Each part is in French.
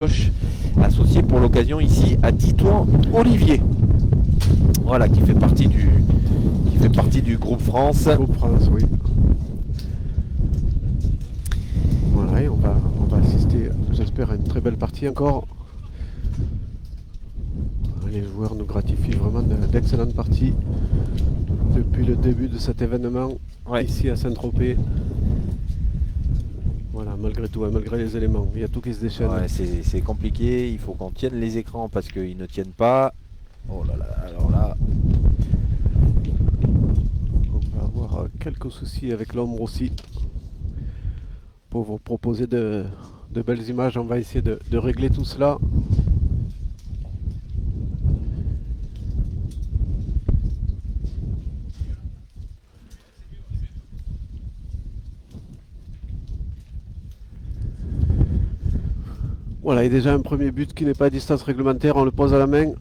associé pour l'occasion ici à Titouan Olivier. Voilà, qui fait partie du groupe France. Groupe France, oui. Voilà, et on va assister, j'espère, à une très belle partie encore. Les joueurs nous gratifient vraiment d'excellentes parties depuis le début de cet événement ici à Saint-Tropez. Voilà, malgré tout, malgré les éléments, il y a tout qui se déchaîne. Ouais, c'est compliqué, il faut qu'on tienne les écrans parce qu'ils ne tiennent pas. Oh là là, alors là. On va avoir quelques soucis avec l'ombre aussi. Pour vous proposer de belles images, on va essayer de régler tout cela. Voilà, il y a déjà un premier but qui n'est pas à distance réglementaire, on le pose à la main.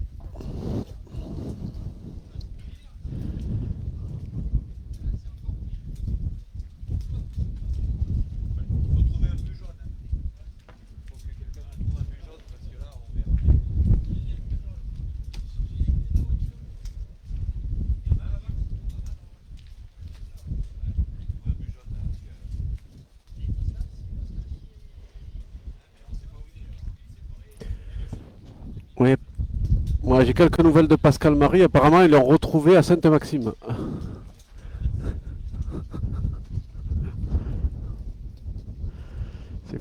Oui, moi j'ai quelques nouvelles de Pascal Marie, apparemment ils l'ont retrouvé à Sainte-Maxime.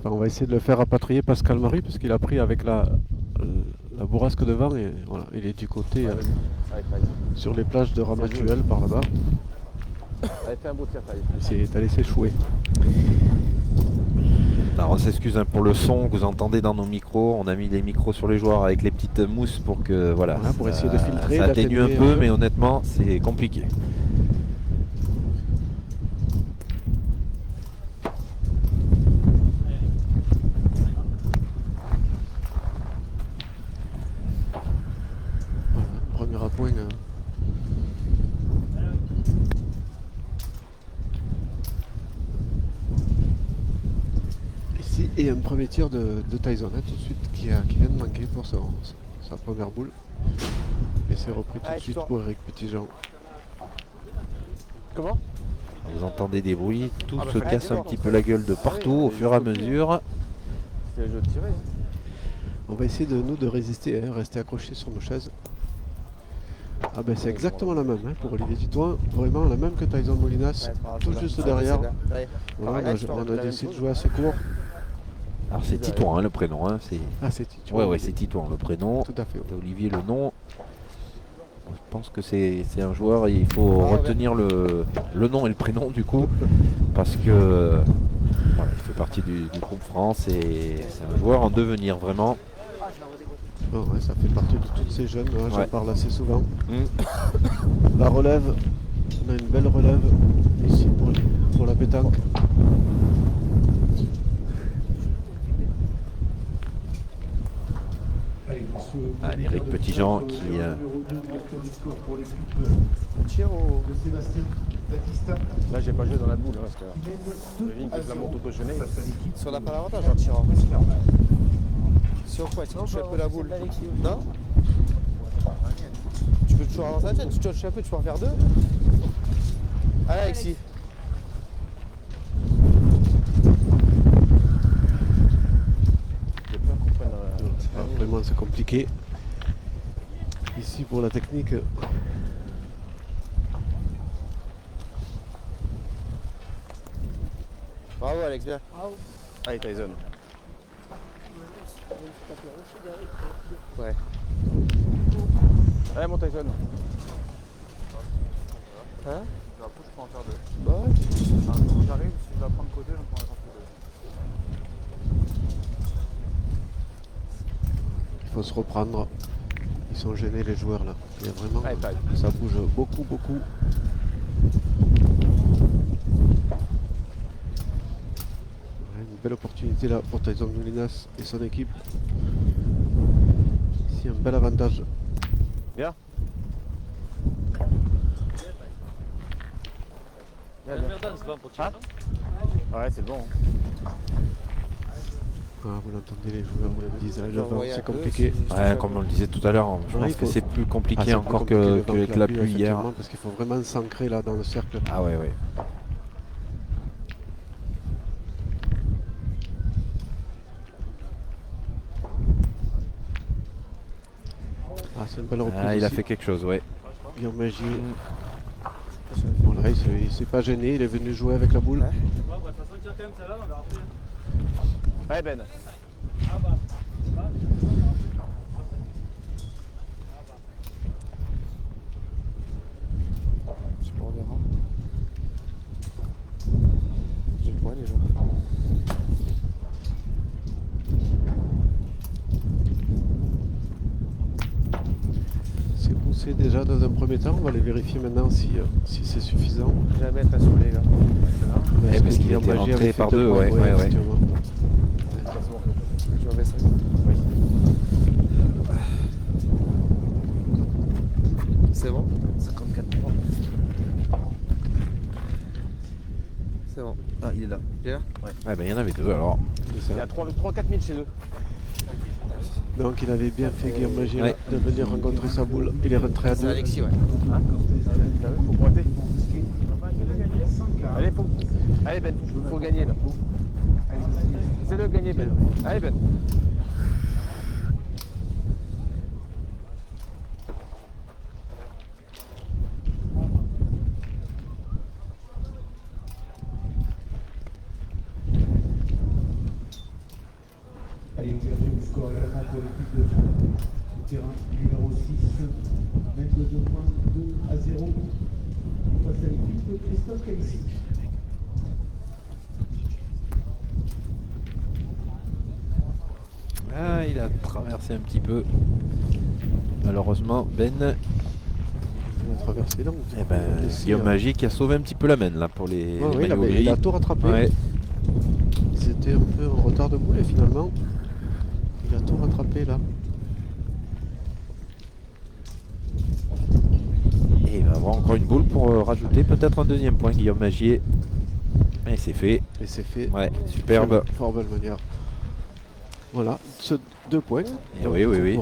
On va essayer de le faire rapatrier Pascal Marie parce qu'il a pris avec la bourrasque de vent et voilà, il est du côté sur les plages de Ramatuelle par là-bas. Il s'est allé s'échouer. Alors on s'excuse pour le son que vous entendez dans nos micros. On a mis des micros sur les joueurs avec les petites mousses pour que voilà, pour essayer de filtrer. Ça atténue un peu, mais honnêtement c'est compliqué. Premier à point. Ici, et un premier tir de Tyson tout de suite qui vient de manquer pour sa première boule. Et c'est repris tout de suite pour Eric Petitjean. Comment? Vous entendez des bruits, tout se casse un petit peu la gueule de partout au fur et à mesure. C'est le jeu de tirer. On va essayer de résister, rester accrochés sur nos chaises. Ah ben c'est exactement la même pour Olivier Titouan, vraiment la même que Tyson Molinas, tout juste derrière. Voilà, on a décidé de jouer assez court. Alors c'est Titouan le prénom. Ah c'est Titouan. Ouais, c'est Titouan le prénom. Tout à fait. Olivier le nom. Je pense que c'est un joueur, il faut retenir le nom et le prénom du coup, parce que voilà, il fait partie du groupe France et c'est un joueur en devenir vraiment. Oh, ouais, ça fait partie de toutes ces jeunes, j'en parle assez souvent. Mmh. La relève, on a une belle relève ici pour la pétanque. Allez, Eric Petitjean qui... Tire au... Là j'ai pas joué dans la boule parce que le ligne qui la monte auto-gênée. Si on n'a pas l'avantage en tirant. Si on quoi, si tu touches un peu la boule. Non? Tu peux toujours avancer la tête, tu touches un peu, tu peux en faire deux. Allez Alexis. Vraiment c'est compliqué. Ici pour la technique. Bravo Alex, bien. Allez Tyson. Ouais. Allez mon Tyson. Hein? Après je peux en faire deux. Bah ouais. Quand j'arrive, si je dois prendre côté, je prends côté. Il faut se reprendre. Ils sont gênés les joueurs là. Il y a vraiment, ça bouge beaucoup. Une belle opportunité là pour Tyson Molinas et son équipe. Ici un bel avantage. Bien. C'est pas un petit. Ouais, c'est bon. Ah, vous l'entendez, les joueurs vous le disent, le J'en vent, voyais c'est un peu, compliqué. si- Ouais, comme on le disait tout à l'heure, je Ouais, pense il que faut- c'est plus Ah, compliqué c'est plus encore compliqué le vent qu'avec la pluie hier. effectivement, parce qu'il faut vraiment s'ancrer là dans le cercle. Ah ouais, ouais. Ah, c'est une belle reprise. Ah, il a aussi. fait quelque chose, ouais. Guillaume Magier. Voilà, il s'est pas gêné, il est venu jouer avec la boule. Allez Ben. Je sais pas, on verra. J'ai le point déjà. C'est poussé déjà dans un premier temps, on va aller vérifier maintenant si c'est suffisant. Jamais être assolé là. Ouais, parce qu'il était rentré par deux, ouais, ouais, ouais. effectivement. Je remets ça. C'est bon 54 points. C'est bon. Ah, il est là. Il est là Ouais, ben il y en avait deux alors. C'est ça. Il y a 3-4 000 chez eux. Donc il avait bien fait Guillaume Magier Ouais. de venir rencontrer sa boule. Il est rentré à C'est deux. Alexis, ouais. Faut pointer. Allez, Allez Ben, faut gagner là. C'est le gagner Ben. Allez Ben. Allez, ouverture du score également pour l'équipe de terrain numéro 6. Même de 2 points, 2-0. Face à l'équipe de Christophe Calici. Ah, il a traversé un petit peu. Malheureusement, Ben, Il a traversé donc. eh ben, Guillaume Magier qui a sauvé un petit peu la main là pour les Ouais, oui, maillots il gris. a tout rattrapé. Ouais. C'était un peu en retard de boule et finalement, il a tout rattrapé là. Et il va avoir encore une boule pour rajouter peut-être un deuxième point, Guillaume Magier. Et c'est fait. Et c'est fait. Ouais, superbe. Fort belle manière. Voilà, 2 points. Et oui, oui, oui.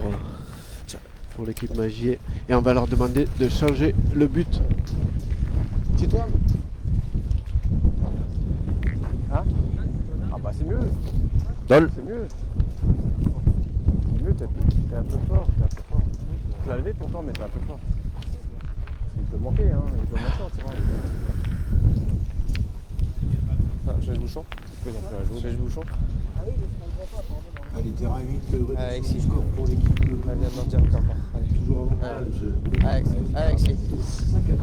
Pour l'équipe Magier. Et on va leur demander de changer le but. Dis-toi. Hein Ah bah c'est mieux. Dol. C'est mieux. C'est mieux, t'es un peu fort. Tu l'as levé pourtant, mais t'es un peu fort. Il peut manquer, hein. Il peut manquer, c'est vrai. Ah, j'ai le bouchon. J'ai le bouchon. Allez, terrain 8, le Alexis. score pour l'équipe de Allez, viens de dire encore. Allez. toujours avant Alexis. 5 à 2.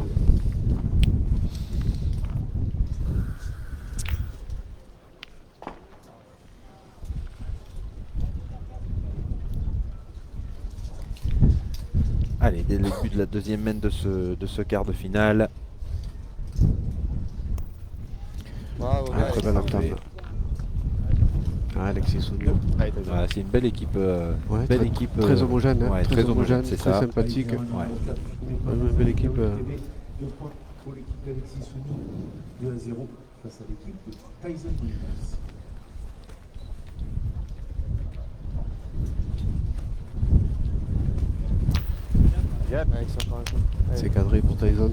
Allez, dès le début de la deuxième main de ce quart de finale. Bravo, Ah, très belle entame. Ah, Alexis Souniou. Voilà, c'est une belle équipe. Ouais, belle très, équipe. très homogène, hein, ouais, très homogène, c'est très ça. sympathique. Ouais. Une belle équipe. 2 points pour l'équipe d'Alexis Souni. 2-0 face à l'équipe de Tyson Williams. Alexis, encore un coup. C'est cadré pour Tyson.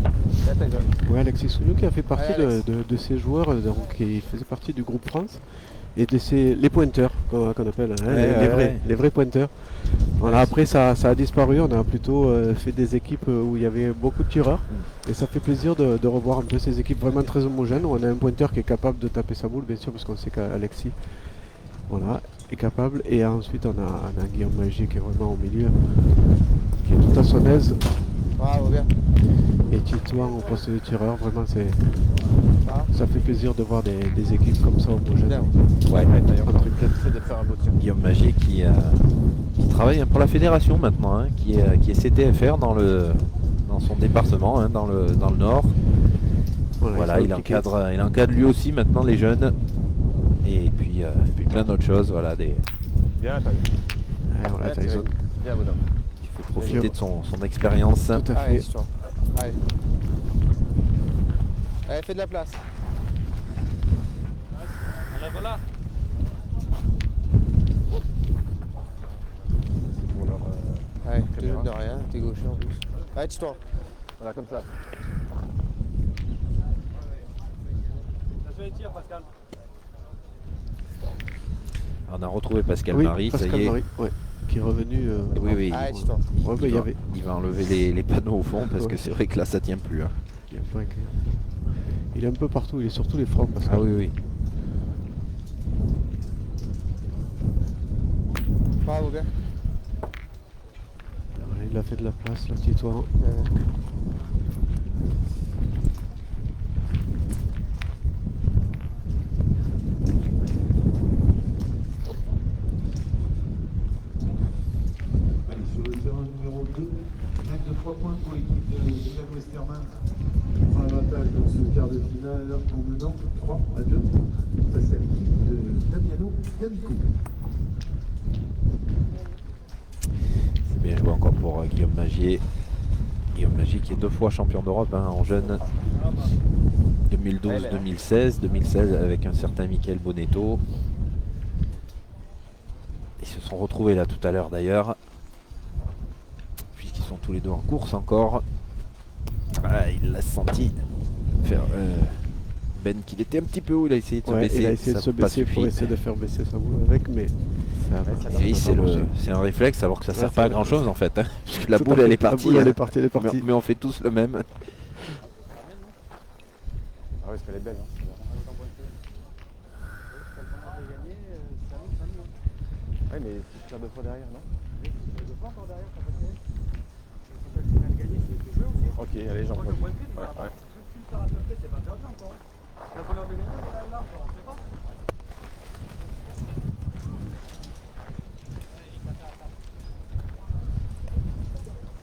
Là, t'as gagné. Ouais, Alexis Souniou qui a fait partie Ouais, Alex. de ces joueurs, donc qui faisait partie du groupe France et les pointeurs qu'on appelle, hein, les vrais pointeurs. Voilà, après ça a disparu, on a plutôt fait des équipes où il y avait beaucoup de tireurs et ça fait plaisir de revoir un peu ces équipes vraiment très homogènes où on a un pointeur qui est capable de taper sa boule, bien sûr, parce qu'on sait qu'Alexis est capable, et ensuite on a Guillaume Magier qui est vraiment au milieu, qui est tout à son aise. Bravo, bien. Et Titouan au poste de tireur, vraiment Ah. ça fait plaisir de voir des équipes comme ça homogènes. Bien. Ouais. En triplette. C'est de faire un beau tir. Guillaume Magier qui travaille pour la fédération maintenant, hein, qui est CTFR dans son département, hein, dans le Nord. Voilà, il encadre lui aussi maintenant les jeunes. Et puis plein d'autres choses, voilà, Bien, t'as eu. Ouais, voilà, Tyson. Bien, bonhomme. il faut profiter de son expérience. Tout à Allez, fait. toi. Allez. Allez, fais de la place. Pour leur, Ouais, t'es caméra. jeune de rien, t'es gaucher en plus. Ouais, toi. Voilà, comme ça. On a retrouvé Pascal Oui, Marie, ça Pascal y est. Marie, ouais, qui est revenu. Oui, oui. Ah, toi. Ouais, bah, il y avait. Il va enlever les panneaux au fond parce que Ouais. c'est vrai que là ça tient plus. Hein. Il y a pas un- il est un peu partout, il est sur tous les fronts. Pascal. Ah oui, oui. Bravo, gars. Ouais, il a fait de la place, le petit toit. Allez, sur le terrain numéro 2, net de 3 points pour l'équipe de Milan Westermann. On prend l'avantage dans ce quart de finale en menant 3-2 face à l'équipe de Damiano D'Amico. C'est bien joué encore pour Guillaume Magier. Guillaume Magier qui est 2 fois champion d'Europe hein, en jeune. 2012, 2016, 2016 avec un certain Michael Bonetto. Ils se sont retrouvés là tout à l'heure d'ailleurs. Puisqu'ils sont tous les deux en course encore. Ah, il l'a senti faire Ben qu'il était un petit peu haut, il a essayé de se Ouais, baisser. il a essayé de ça se a pas baisser pour suffi. essayer de faire baisser sa boule avec, mais ça a pas- ça a Et pas c'est marché. un réflexe alors que ça sert Ouais, pas à c'est- grand chose en fait. Hein, puisque la Tout à boule fait, elle est partie. La boule, elle hein. est partie, elle est partie. Mais on fait tous le même. Ah ouais, parce qu'elle est belle. Hein. Ouais, mais tu tires 2 fois derrière, non? Ok, allez, j'en prends. Ouais.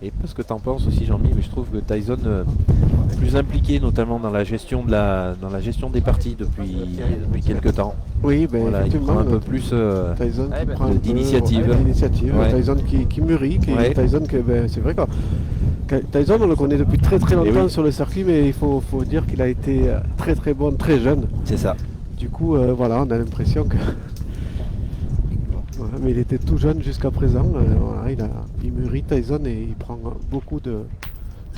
Et pas ce que t'en penses aussi Jean-Mi, mais je trouve que Tyson plus impliqué notamment dans la gestion des parties depuis quelques temps. Oui, ben Voilà, il effectivement, prend un peu plus Tyson qui ben, prend un peu d'initiative. l'initiative. Ouais. Tyson qui mûrit, Ouais. Tyson que ben, c'est vrai que Tyson on le connaît depuis très très Et longtemps oui. sur le circuit, mais il faut dire qu'il a été très très bon, très jeune. C'est ça. Du coup, voilà, on a l'impression que. Voilà, mais il était tout jeune jusqu'à présent. Voilà, il mûrit Tyson et il prend beaucoup de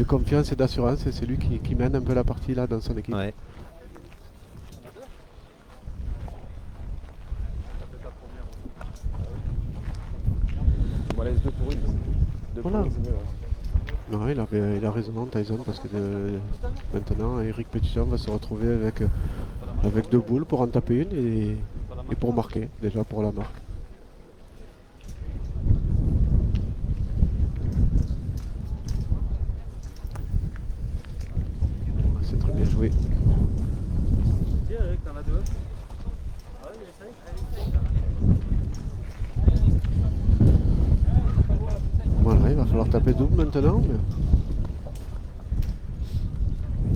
confiance et d'assurance. Et c'est lui qui mène un peu la partie là dans son équipe. Ouais. On va laisser 2 pour 1. 2 pour Voilà. 1, c'est mieux. Ouais. Non, il a raison, Tyson, parce que maintenant, Eric Petitjean va se retrouver avec 2 boules pour en taper une et pour marquer, déjà pour la marque. C'est très bien joué. Voilà, il va falloir taper double maintenant. Mais...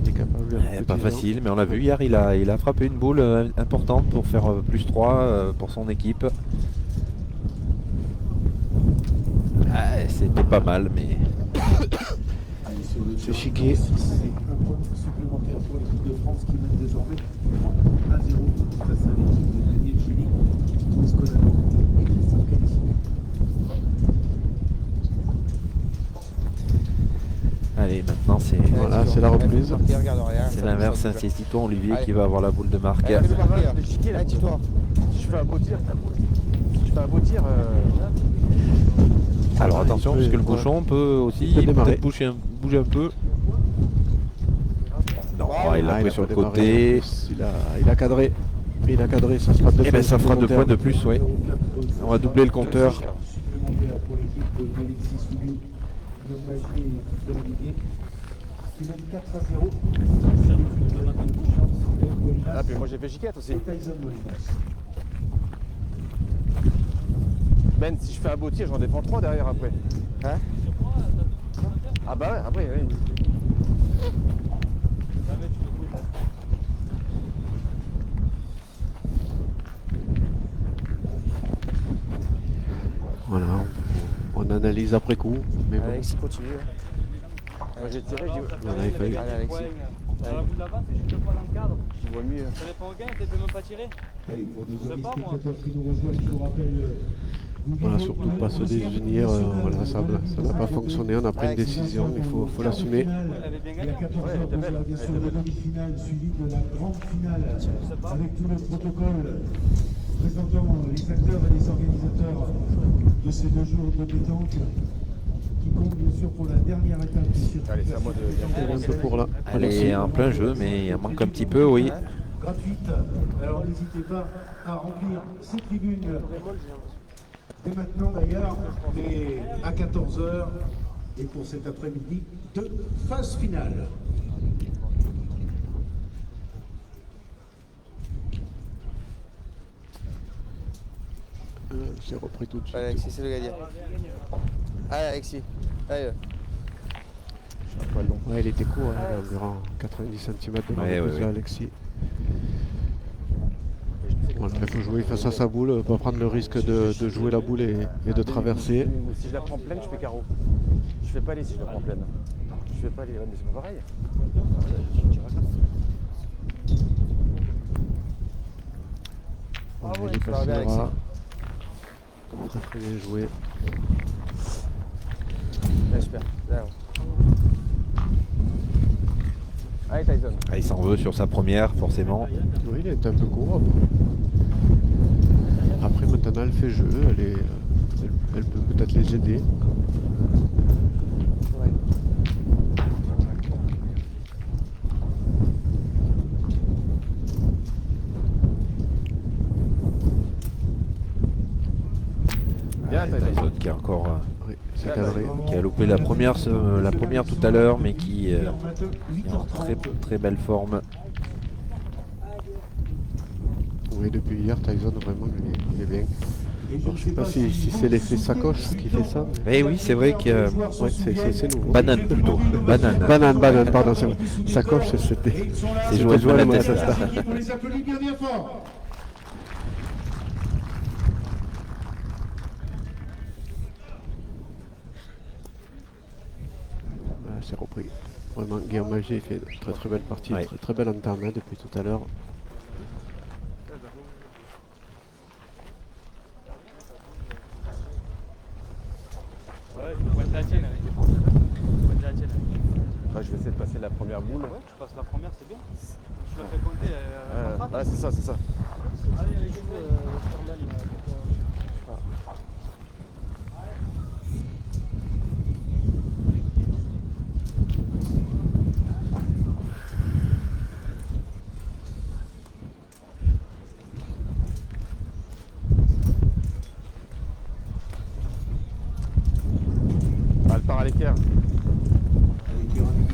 Il est capable. Pas facile, mais on l'a vu hier, il a frappé une boule importante pour faire plus 3 pour son équipe. Ah, c'était pas mal, mais Allez, sur le C'est terrain chiqué. numéro 6, c'est un point supplémentaire pour l'équipe de France qui mène désormais 3-0 face à l'équipe de Daniel Chili, Louis Conano et Christophe Calisson. allez, maintenant c'est Voilà, c'est la reprise. c'est l'inverse. Hein, c'est Tito Olivier Allez. qui va avoir la boule de marque. Allez, fais-le marquer, là. Le chiquet, là. Allez, dis-toi. Si je fais un beau tir, Alors attention, il peut- parce que le ouais. bouchon peut aussi Il peut démarrer. peut-être bouger un peu. Non, il l'a Ah, pris a sur pas le démarré. côté. Il a cadré. Il a cadré, ça fera 2 Et ben ça fera 2 points de plus, oui. On va doubler le compteur. Supplémentaire pour l'équipe d'Alexis Souliou, de Magier et d'Olivier, qui mène 4-0. Ah, puis moi j'ai fait chiquette aussi. Et Tyson Molinas. Ben, si je fais un beau tir, j'en défends 3 derrière après. Hein? Ah bah ouais, après, oui. Voilà, on analyse après coup. Mais bon, Alexis continue. Moi j'ai tiré, j'ai dit... voilà, il fallait- Allez, Alexis. Dans la boule là-bas, c'est juste pas dans le cadre. Tu vois mieux. Ça dépend au gain, tu peux même pas tirer. Allez, pour nos Je sais amis pas, moi. spectateurs qui nous rejoignent, je vous rappelle. Voilà, surtout pas se désunir, voilà, ça n'a pas fonctionné, on a pris une décision, il faut l'assumer. Elle avait bien Il y a gagné. 14 Ouais, elle heures, était belle. bien sûr, la demi-finale suivie de la grande finale avec tout le protocole présentant les acteurs et les organisateurs de ces 2 jours de pétanque qui comptent bien sûr pour la dernière étape du circuit. Allez, c'est à moi de. Un peu pour là. Elle est en plein jeu, mais il manque un petit peu, oui. Gratuite. Alors n'hésitez pas à remplir ces tribunes. Dès maintenant d'ailleurs, et à 14 h et pour cet après-midi de phase finale. J'ai repris tout de suite. Allez, Alexis, c'est le gardien. Allez, Alexis. Allez. Ouais, il était court, hein, environ 90 cm de Ouais, ouais, ouais. Alexis. Voilà, il faut jouer face à sa boule, pas prendre le risque de jouer la boule et de traverser. Si je la prends pleine, je fais carreau. Je fais pas les si je la prends pleine. Je fais pas les. Mais c'est pas pareil. Voilà, ouais, il est ça va passé bien, là-bas. Alexis. Très très bien joué. Là, super. Là, allez, Tyson. Ah, il s'en veut sur sa première, forcément. Oui, il est un peu court. Après, maintenant, elle fait jeu, elle peut peut-être les aider. Ouais. Bien, Tyson qui a encore Oui, c'est cadré. qui a loupé la première tout à l'heure, mais qui est en très, très belle forme. Oui, depuis hier, Tyson, vraiment, il est bien. Alors, je sais pas si c'est l'effet sacoche qui fait ça. Eh oui, c'est vrai que Ouais, c'est nouveau. banane plutôt. Banane. Banane, pardon. Sacoche, c'était. C'est joué joué à la banane, main, ça. On les applaudit bien bien fort. C'est repris. Vraiment, Guillaume Magé fait une très très belle partie, Ouais. très belle entame hein, depuis tout à l'heure. Ouais, il faut pointer la tienne avec les forces. Pointer la tienne. Là, je vais essayer de passer la première boule. Ouais, tu passes la première, c'est bien. Tu la fais compter. Ah, c'est ça, c'est ça. Allez, Alexis, Westerman, Ah, elle part à l'équerre.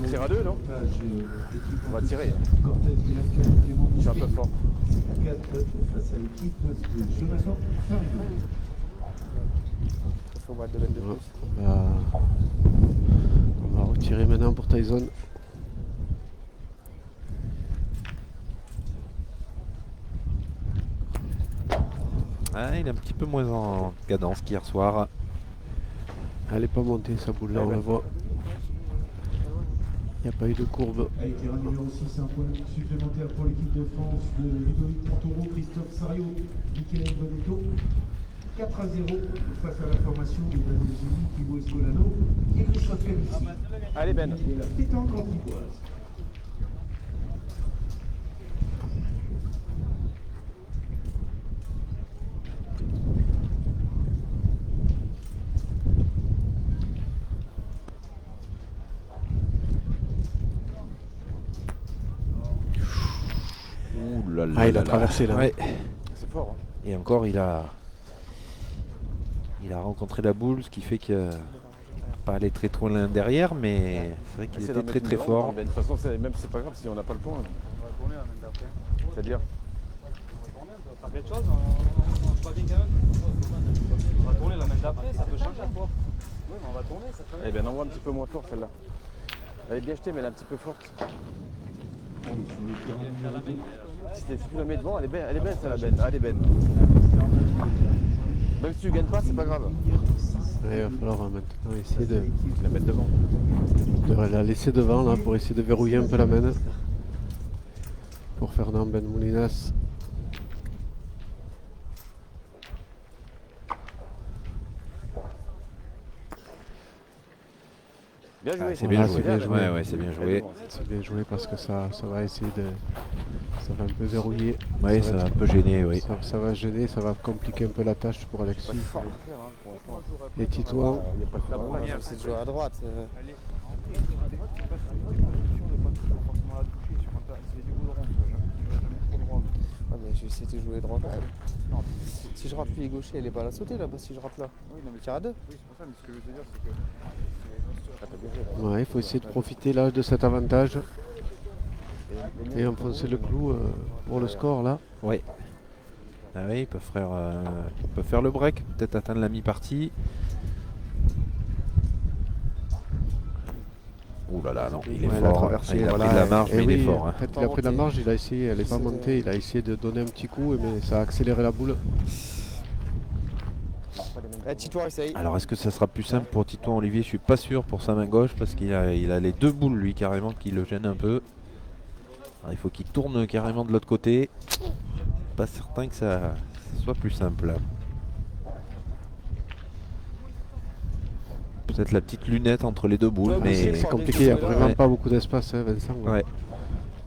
On tire à 2, non? On va tirer. Je suis un peu fort. Face à l'équipe de Jonathan Farigo. Il faut battre de bêtes de Voilà. plus. On va retirer maintenant pour Tyson. Ah, il est un petit peu moins en cadence qu'hier soir. Elle n'est pas montée sa boule là, on la voit. Il n'y a pas eu de courbe. Allez, terrain numéro 6, un point supplémentaire pour l'équipe de France de Ludovic Montoro, Christophe Sario, Michael Bonetto. 4-0 face à la formation des États-Unis, Thibaut Escolano et Christophe Calici. Allez, Ben. Et la pétanque antipoise. Ouh là là Ah, il là a là. traversé là. Ouais. C'est fort. Hein. Et encore, il a rencontré la boule, ce qui fait qu'il n'a pas allé très trop loin derrière, mais c'est vrai qu'il Essaye était d'en très mettre très une dedans, fort. Ben. De toute façon, c'est pas grave si on n'a pas le point. on va tourner la main d'après. C'est-à-dire. On va tourner, on va faire quelque chose, on se va bien quand même. On va tourner la main d'après, ça peut changer à toi. Oui, mais on va tourner, ça peut Eh bien, envoie un petit peu moins fort celle-là. Elle est bien jetée, mais elle est un petit peu forte. Si tu la mets devant, elle est belle celle-là, Ben. Allez, Ben. Même si tu gagnes pas, c'est pas grave. Ouais, il va falloir maintenant essayer de La mettre devant. la laisser devant là pour essayer de verrouiller un peu la main. pour Fernand Benmoulinas. Bien joué. C'est bien Ah, joué. c'est bien joué. Ouais, ouais, c'est bien joué. C'est bien joué parce que ça va essayer de... Ça va un peu verrouiller. Oui, ça va un peu gêner, oui. Ça va gêner, ça va compliquer un peu la tâche pour Alexis. Et Titouan. Il n'y a pas de Moi, problème. j'essaie de jouer à droite. Allez, rentrez. À droite, c'est pas sûr de pas forcément la toucher. C'est du goudron, tu vas jamais trop droit. Ah, mais j'essaie de jouer droit quand même. Si je rate pied gaucher, elle est pas à la sauter là, parce que si je rate là. Oui, non, mais Tire à deux. oui, c'est pour ça, mais ce que je veux te dire, c'est que. Ouais, il faut essayer de profiter là de cet avantage et enfoncer le clou pour le score là. Oui. Ah oui, ils peuvent faire le break, peut-être atteindre la mi-partie. Ouh là là, non, il est Ouais, la fort. traversée, Il a voilà. pris de la marge, Et mais il est oui, fort. En Hein. fait, il a pris de la marge, il a essayé, elle n'est pas montée, il a essayé de donner un petit coup, mais ça a accéléré la boule. Titouan essaye. Alors est-ce que ça sera plus simple pour Titouan Olivier? Je suis pas sûr pour sa main gauche parce qu'il a les deux boules lui carrément qui le gênent un peu. Alors, il faut qu'il tourne carrément de l'autre côté. Pas certain que ça soit plus simple là. Peut-être la petite lunette entre les deux boules, Ouais, mais c'est C'est compliqué, il n'y a vraiment Ouais. pas beaucoup d'espace, hein, Vincent. ouais.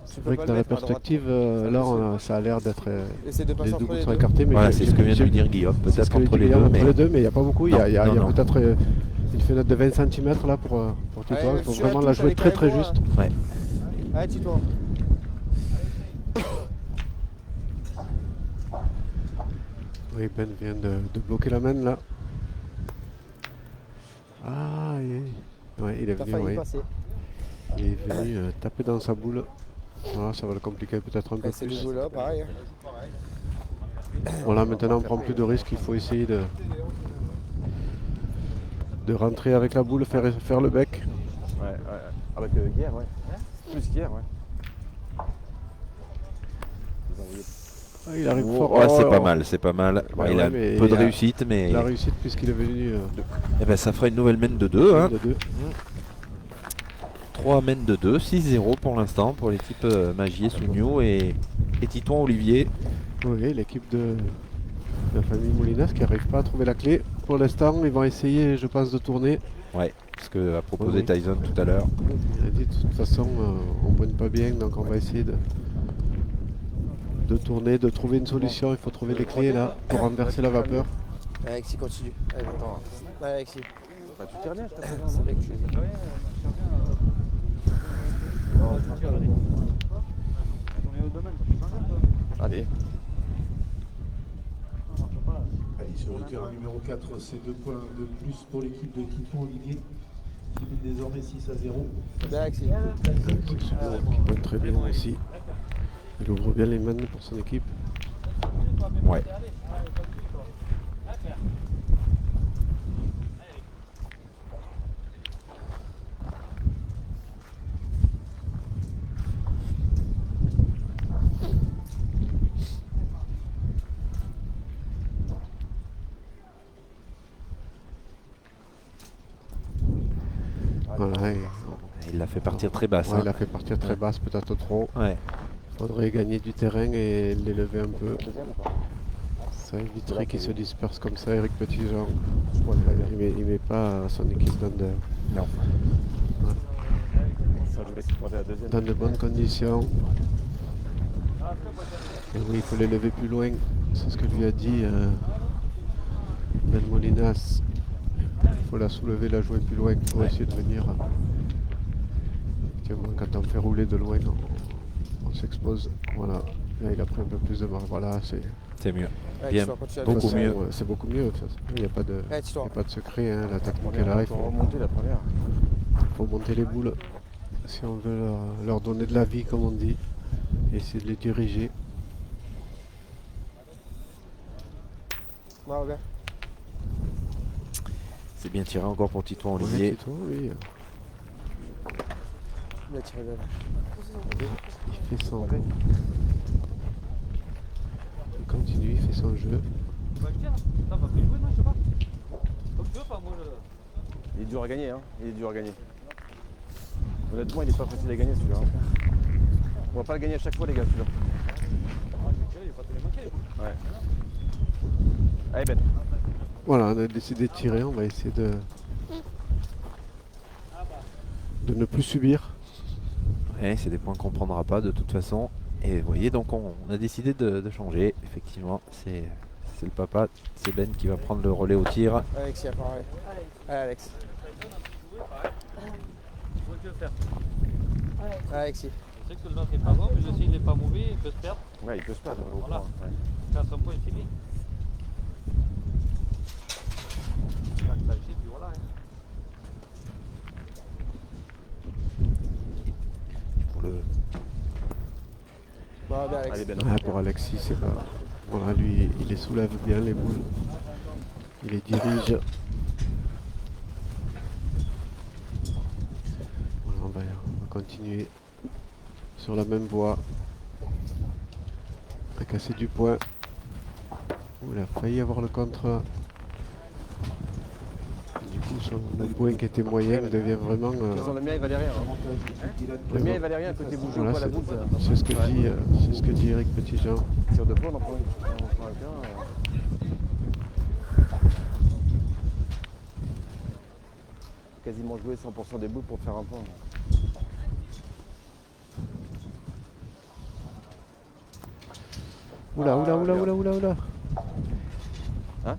C'est vrai que dans la perspective, là, ça a l'air d'être. Essaie de Les passer deux entre boules les sont deux. écartées, mais Voilà, c'est ce que vient de lui dire Guillaume. c'est ce Peut-être que entre dit les deux, Guillaume, mais entre les deux, mais il n'y a pas beaucoup. Il y a, Non, il y a non, non. peut-être une fenêtre de 20 cm là pour Titouan. Ouais, Il faut sur la vraiment la touche, jouer elle est très quand très même juste. ouais. Allez, Titouan. Oui, Ben vient de bloquer la main là. Ah, ouais, il est T'as venu, failli ouais. passer. Il est venu taper dans sa boule. Voilà, ça va le compliquer peut-être un peu C'est plus. le là, pareil. Voilà, maintenant on prend plus de risques, il faut essayer de rentrer avec la boule, faire le bec. Ouais, ouais. Avec Guerre, ouais. Plus Guerre, ouais. Vous envoyez. Ah, il arrive Oh, fort. ouais, Oh, c'est oh. pas mal, c'est pas mal. Bon, Ouais, il ouais, a mais un peu de il a- réussite, mais La réussite puisqu'il est venu eh ben, ça fera une nouvelle mène de 2. Hein. de 2. 3 mènes de 2, 6-0 pour l'instant pour l'équipe Magier, Sougnou et Titouan Olivier. Oui, l'équipe de la famille Moulinas qui n'arrive pas à trouver la clé. Pour l'instant, ils vont essayer, je pense, de tourner. Ouais, ce que a proposé Oui. Tyson tout à l'heure. Il a dit de toute façon, on ne brûle pas bien, donc on va essayer de tourner, de trouver une solution. Il faut trouver les clés là pour renverser la vapeur. Alexis, continue. Allez, attends. Allez, Alexis. Bah, tu tires bien, je t'appelle. C'est vrai que tu On est au domaine, ça fait 50 toi. Allez. Allez, sur le terrain numéro 4, c'est 2 points de plus pour l'équipe de Titouan Olivier, qui mène désormais 6-0. Bien, Alexis. Qui peut très bien aussi. Il ouvre bien les mains pour son équipe. Ouais. Voilà, Il l'a fait partir très basse. ouais, Hein. il a fait partir très basse, peut-être trop. Ouais. Il faudrait gagner du terrain et l'élever un peu. Ça éviterait qu'il se disperse comme ça, Eric Petitjean. Il met pas son équipe Non. Ça, je vais essayer de prendre la deuxième. dans de bonnes conditions. Et oui, il faut l'élever plus loin. C'est ce que lui a dit Ben Molinas. Il faut la soulever, la jouer plus loin pour essayer de venir. Effectivement, quand on fait rouler de loin, on s'expose. Voilà. Là, il a pris un peu plus de marge. Voilà, C'est mieux. Allez, Bien. Titouan, continue. Beaucoup mieux. C'est beaucoup mieux. Il n'y a pas de, Allez, Titouan. secret. Hein. La technique est là. Il Faut remonter la première. faut monter les boules si on veut leur donner de la vie, comme on dit. Et essayer de les diriger. Bravo, bien. C'est bien tiré encore pour Titouan Ouais, Olivier. c'est tout, oui. Bien tiré, bien. Il fait son. Il continue, il fait son jeu. On va le dire. Attends, on va plus jouer, non, je sais pas. Comme tu veux, pas moi je. Il est dur à gagner, hein. Il est dur à gagner. Honnêtement, il est pas facile à gagner celui-là. Hein. On va pas le gagner à chaque fois les gars, celui-là. Il va pas te les manquer. Ouais. Allez Ben. Voilà, on a décidé de tirer, on va essayer de ne plus subir. Ouais, c'est des points qu'on prendra pas de toute façon. Et vous voyez, donc on a décidé de changer. Effectivement, c'est le papa, c'est Ben qui va prendre le relais au tir. Alex, il apparaît. Allez, Alex. Où tu veux faire? Alexis. Je sais que le vent n'est pas bon, mais je sais qu'il n'est pas mauvais, il peut se perdre. Ouais, il peut se perdre. Voilà. Ouais. 4 points, c'est fini. Tac, tac, puis voilà. Hein. Pour le... Bon, ben, Alex. Allez Ben. Ouais, pour Alexis, c'est pas. Voilà, lui, il les soulève bien les boules. Il les dirige. Voilà, on va continuer sur la même voie. On a cassé du point. Oh, il a failli avoir le contre. Du coup, le point qui était moyen devient vraiment. De toute façon, le mien il va derrière. Hein. Le mien il va derrière, côté bouger Voilà, pas la boule. c'est ce que dit Eric Petitjean. Sur deux points, on en prend un bien. Quasiment jouer 100% des boules pour faire un point. Oula. Hein?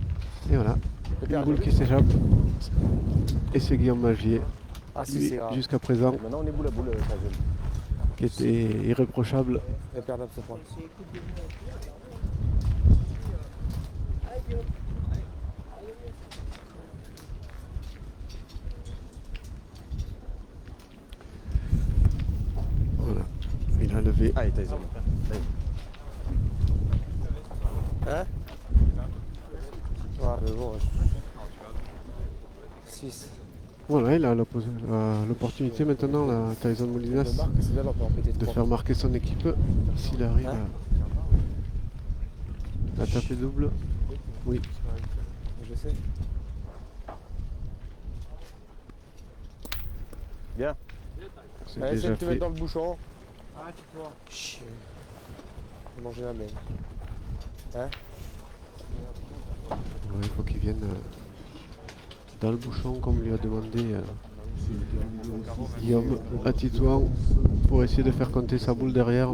Et voilà, une boule qui s'échappe. Et c'est Guillaume Magier, Ah, si, lui, c'est grave. jusqu'à présent, Et maintenant on est boule à boule, troisième. qui était irréprochable. Imperdable ce point. Voilà, il a levé. Allez, Tyson. Hein? Ouais, mais bon. 6. Voilà, il a l'opportunité maintenant, la Tyson Molinas, C'est là, on peut en péter de 3. faire marquer son équipe s'il arrive Hein? à taper double. Oui, Je sais. Bien. c'est Allez, essaye déjà de te mettre fait. dans le bouchon. Ah, tu vois. Chien. J'ai mangé la même. Hein? Ouais, il faut qu'il vienne dans le bouchon comme lui a demandé Guillaume à Titouan pour essayer de faire compter sa boule derrière.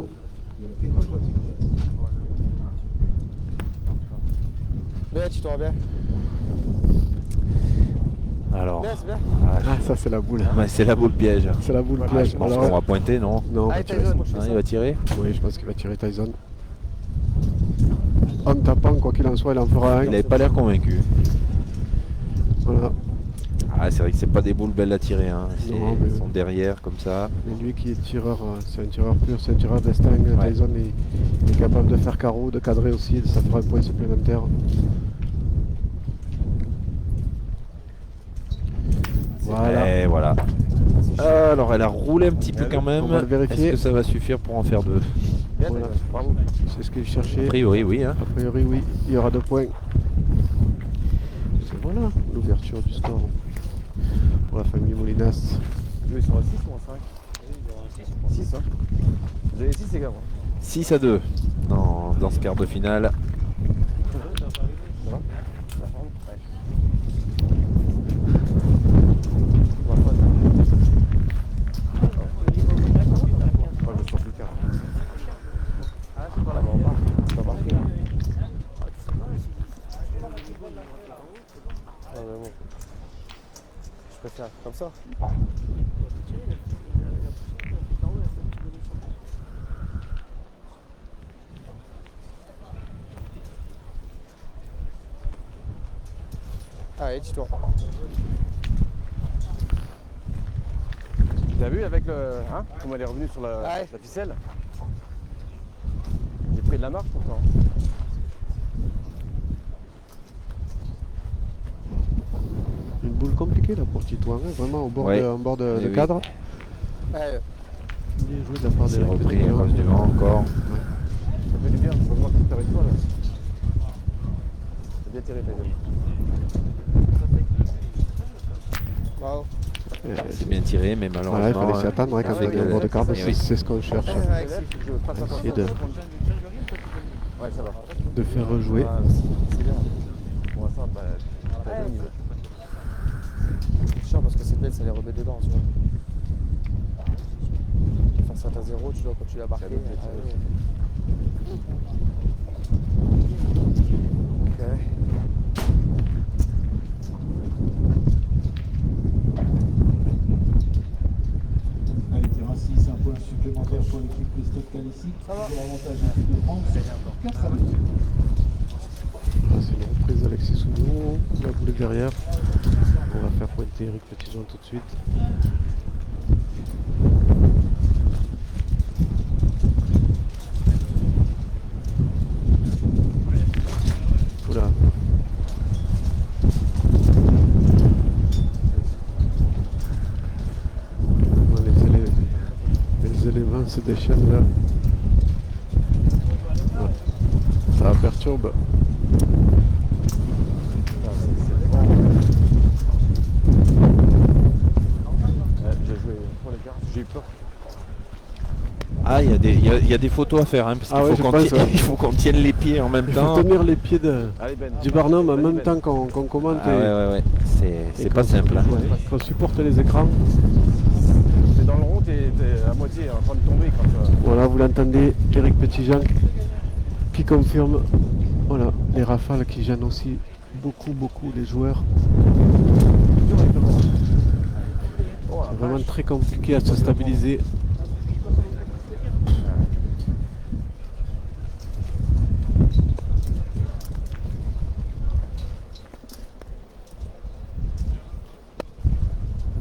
Bien, tu t'en bien. Alors, Bien, c'est bien. Ah, ça c'est la boule. ouais, c'est la boule piège. C'est la boule piège. Je pense Alors, qu'on va pointer, non? non, on va Allez, tirer. Tyson. Hein, il va tirer? Oui, je pense qu'il va tirer Tyson. En tapant, quoi qu'il en soit, il en fera un. Il n'avait pas l'air convaincu. Voilà. Ah, c'est vrai que c'est pas des boules belles à tirer. Hein. Non, mais Ils sont derrière comme ça. Mais lui qui est tireur, c'est un tireur pur, c'est un tireur destin. Ouais. Tyson est capable de faire carreau, de cadrer aussi, ça fera un point supplémentaire. Voilà. Et voilà. Alors, elle a roulé un petit peu quand même. On va le vérifier. Est-ce que ça va suffire pour en faire deux? Bien, Voilà. Tyson. Bravo. C'est ce qu'il cherchait. A priori, oui. Hein. A priori, oui, il y aura 2 points. C'est voilà l'ouverture du score pour la famille Molinas. Ils sont à 6 ou à 5 6 hein. Vous avez 6 les gars. 6-2 dans ce quart de finale. Ça va? La forme? Ouais. On va pas. Moi je sens plus le quart. Ah, c'est pas la bombe. C'est pas marqué. Ah, mais bon. Je préfère comme ça. Allez, tu tournes. T'as vu avec le. Hein? Comment elle est revenue sur la, Ouais. la ficelle? J'ai pris de la marque pourtant. Une boule compliquée là pour Titouan, hein, vraiment au bord Ouais. en bord de Oui, oui. cadre. Allez, Bien joué de la part C'est d'Eric repris, Petitjean. rose du vent encore. Ça fait du bien, je peux voir tout avec toi là. C'est bien tiré, Tyson. bravo. C'est bien tiré, mais Voilà, il malheureusement. fallait s'y attendre hein, quand avec on est au bord de carte, eh oui. c'est ce qu'on cherche. Alexis. Je passe à Essayer de Ouais, ça va. faire rejouer. Ah, c'est bien. Pour l'instant, bah, t'as deux niveaux. C'est chiant parce que c'est belle, ça les remet dedans, tu vois. Face à ta 0, tu dois continuer à marquer. Ok. Allez, Terrassi, c'est un point supplémentaire pour l'équipe Christophe Calissi. L'avantage de l'équipe de France, 4 à 2. Ah, c'est une reprise d'Alexis Sounou. La boule est derrière. On va faire pointer Eric Petitjean tout de suite. Oula. Bon, les éléments se déchaînent là. Ouais. Ça perturbe. J'ai joué pour les cartes, j'ai eu peur. Ah, il y a des photos à faire, hein, parce Ah ouais, qu'il je faut pense, ouais. il faut qu'on tienne les pieds en même Il faut temps. tenir les pieds Allez Ben. du Barnum en Allez, même Ben. temps qu'on commente. Ah ouais. C'est pas simple. Hein. Qu'on supporte les écrans. T'es dans le rond, t'es à moitié en train de tomber quand tu vas. Voilà, vous l'entendez, Eric Petitjean qui confirme. Voilà, les rafales qui gênent aussi beaucoup les joueurs. C'est vraiment très compliqué à se stabiliser.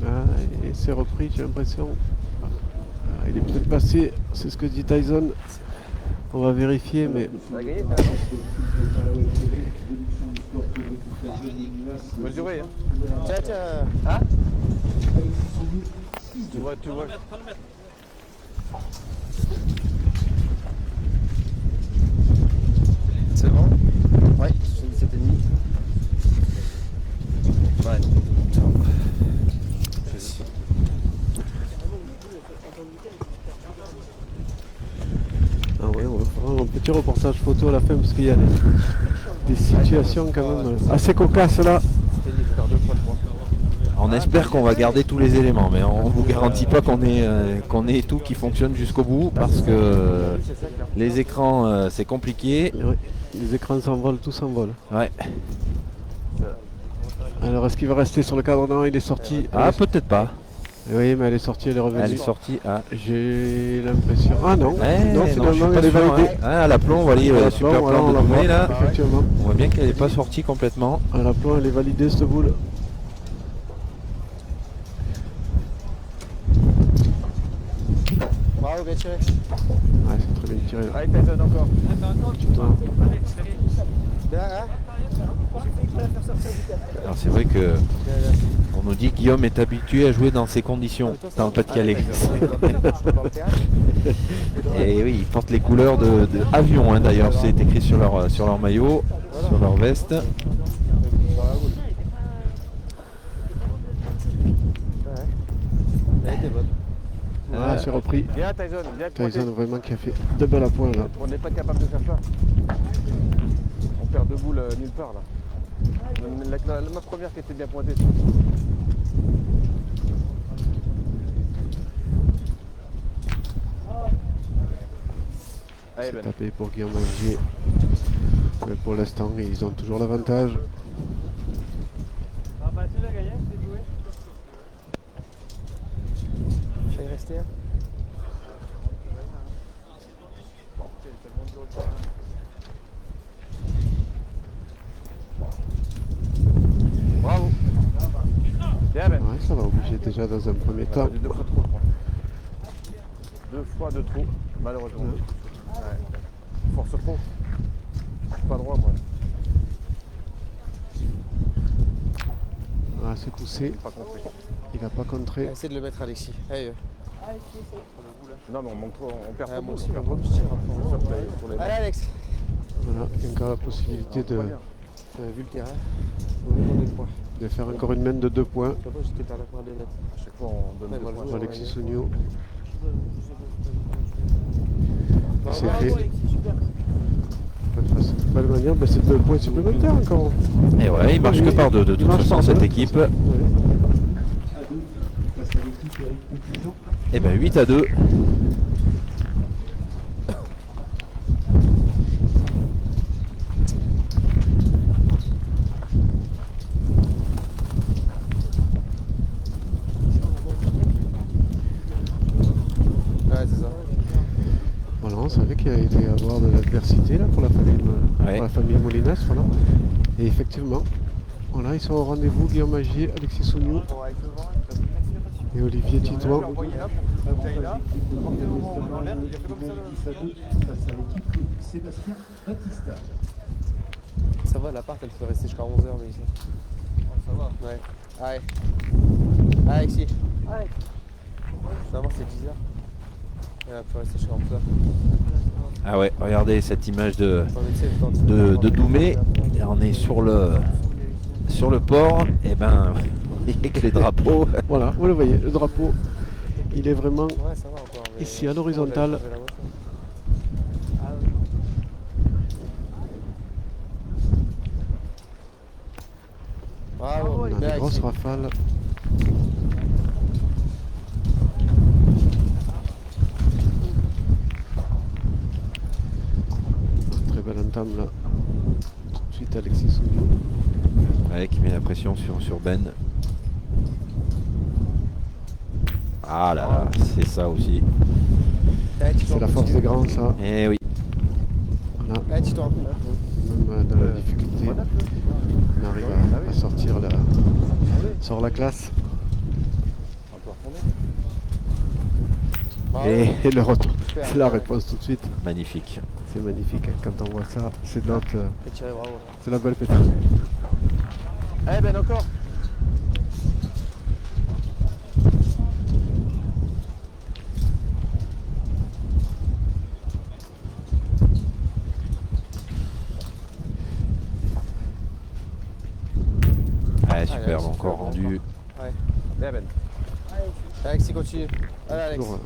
Ah, et c'est repris, j'ai l'impression. Ah, il est peut-être passé, c'est ce que dit Tyson. On va vérifier, mais Ça a gagné mesuré, hein. Tiens. Hein Tu vois. C'est bon? Ouais, 77,5. Ouais. ah ouais, on va faire un petit reportage photo à la fin parce qu'il y a des situations quand même assez cocasses là. On espère qu'on va garder tous les éléments, mais on vous garantit pas qu'on ait tout qui fonctionne jusqu'au bout, parce que les écrans c'est compliqué. Et ouais, les écrans s'envolent, tout s'envole. Ouais. Alors est-ce qu'il va rester sur le cadre? Non, il est sorti. Ah, peut-être pas. Oui, mais elle est sortie, elle est revenue. Elle est sortie. Ah. J'ai l'impression. Ah non, Ouais, non, non, je suis finalement pas elle est sûr, validée. hein. Ah, à l'aplomb, on va aller À super l'aplomb, plan voilà, de on la Doumé, voit, là. effectivement. On voit bien qu'elle n'est pas sortie complètement. À l'aplomb, elle est validée cette boule. Bravo, bien tiré. Ouais, c'est très bien tiré là. Allez Tyson encore. Bien, hein? Alors c'est vrai que on nous dit que Guillaume est habitué à jouer dans ces conditions, dans le Pas-de-Calais. Et oui, ils portent les couleurs de avion, hein, d'ailleurs, c'est écrit sur leur maillot, sur leur veste. Voilà, c'est repris. Viens Tyson, viens pointer. Tyson vraiment qui a fait de belles points là. On n'est pas capable de faire ça. On perd deux boules nulle part là. Ma première qui était bien pointée. Allez C'est Ben. tapé pour Guillaume Angier. Mais pour l'instant, ils ont toujours l'avantage. Ah bah tu l'as gagné, c'est joué. Je vais y rester. Hein. Bravo. Bien Ben. Ouais, ça va obliger déjà dans un premier temps. Deux fois trop, je crois. Deux fois de trop, malheureusement. Ouais. Force trop. Je suis pas droit moi. Ah, c'est poussé. J'ai pas compris. Il n'a pas contré. Essaye de le mettre, Alexis. Allez. Non mais on manque trop, on perd Ah, trop. moi aussi, on perd moi, trop. je tire après. Sur les- sur les- Allez, Alex. Voilà, il y a encore la possibilité de. Vu le terrain. Il va faire encore une main de 2 points. Je sais pas, j'étais par la première des lettres. À chaque fois, on donne Ouais, deux moi, le points. jour, Alexis ouais. Sougno. Bah, C'est bravo, fait. Alexis, super. De belle manière, ben, c'est 2 points supplémentaires encore. Et ouais, il marche que par deux de Il toute marche façon par cette deux. équipe. Ouais. À 2, face à l'équipe Eric Pétillant. Et ben 8-2. Ouais, c'est ça. Voilà, on savait qu'il allait y avoir de l'adversité là pour la famille, Ouais. pour la famille Molinas, voilà. Et effectivement, voilà, ils sont au rendez-vous, Guillaume Magier, Alexis Sougno et Olivier Titouan. Envoyez là pour que vous aillez là. Portez au moment où on enlève, il a fait comme ça. 10 à 2 face à l'équipe Sébastien Batista. Ça va, l'appart, elle peut rester jusqu'à 11h, mais ici. Ça va. Ouais. Allez. Alexis. Allez. D'abord, c'est 10h. Elle peut rester jusqu'à 11h. Ah ouais, regardez cette image de De Doumé. Et on est sur le port. Et ben avec les drapeaux. Voilà, vous le voyez, le drapeau, il est vraiment Ouais, ça va encore. mais- ici à l'horizontale. Bravo, On a bien, des grosses Alexis. rafales. Très belle entame là. Tout de suite Alexis Sougno. Ouais, qui met la pression sur Ben. Ah là là, c'est ça aussi. Allez, tu C'est la force des grands ça. Eh oui. Voilà. Allez, tu t'en Même dans la difficulté, on arrive à sortir la, sort la classe. On peut retourner. Et le retour. Super. C'est la réponse tout de suite. Magnifique. C'est magnifique. Quand on voit ça, c'est notre, Et tiré, bravo. c'est la belle pétale. Allez, Ben, encore. Ouais, superbe, Alexis, encore super, rendu. Ouais. Bien, Ben. Alexis, continue. Allez, Alex. Toujours,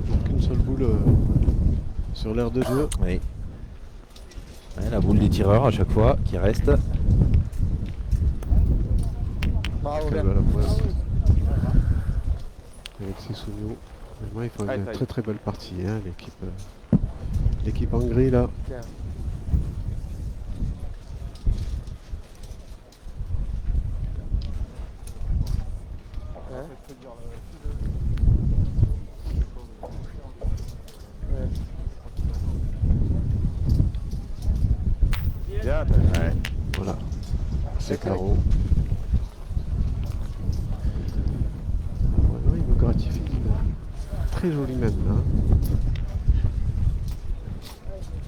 toujours qu'une seule boule sur l'aire de jeu. Oui. Ouais, la boule des tireurs à chaque fois qui reste. Bravo, Quelle bien. belle approche. Alexis Sougno. Vraiment, ils font Aïe, une aïe. très très belle partie, hein, l'équipe en gris là. Bien. Hein? Ouais. Bien, ouais. Voilà. C'est D'accord. carreau. Voilà, il me gratifie d'une très jolie main là.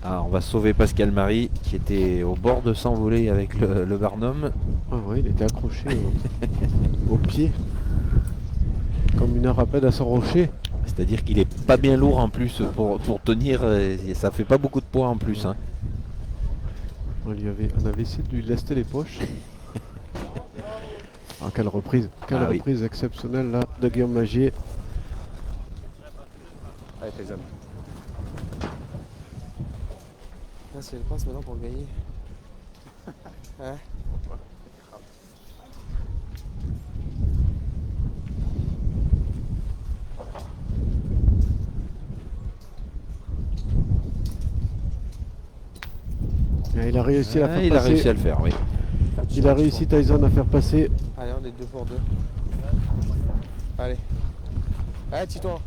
Ah, on va sauver Pascal Marie qui était au bord de s'envoler avec le Barnum. Ah ouais, il était accroché au pied. Comme une rapide à son rocher. C'est-à-dire qu'il est pas bien lourd en plus pour tenir. Et ça fait pas beaucoup de poids en plus. Hein. On avait essayé de lui lester les poches. Ah, quelle reprise. Quelle Ah oui. reprise exceptionnelle là de Guillaume Magier. Allez, Tyson. Là, c'est le passe maintenant pour le gagner. Hein? Et il a réussi à la Ah, faire il a passer. réussi à le faire, oui. Il a réussi Tyson à faire passer. Allez, on est 2 pour 2. Allez. Allez, Tito. Non,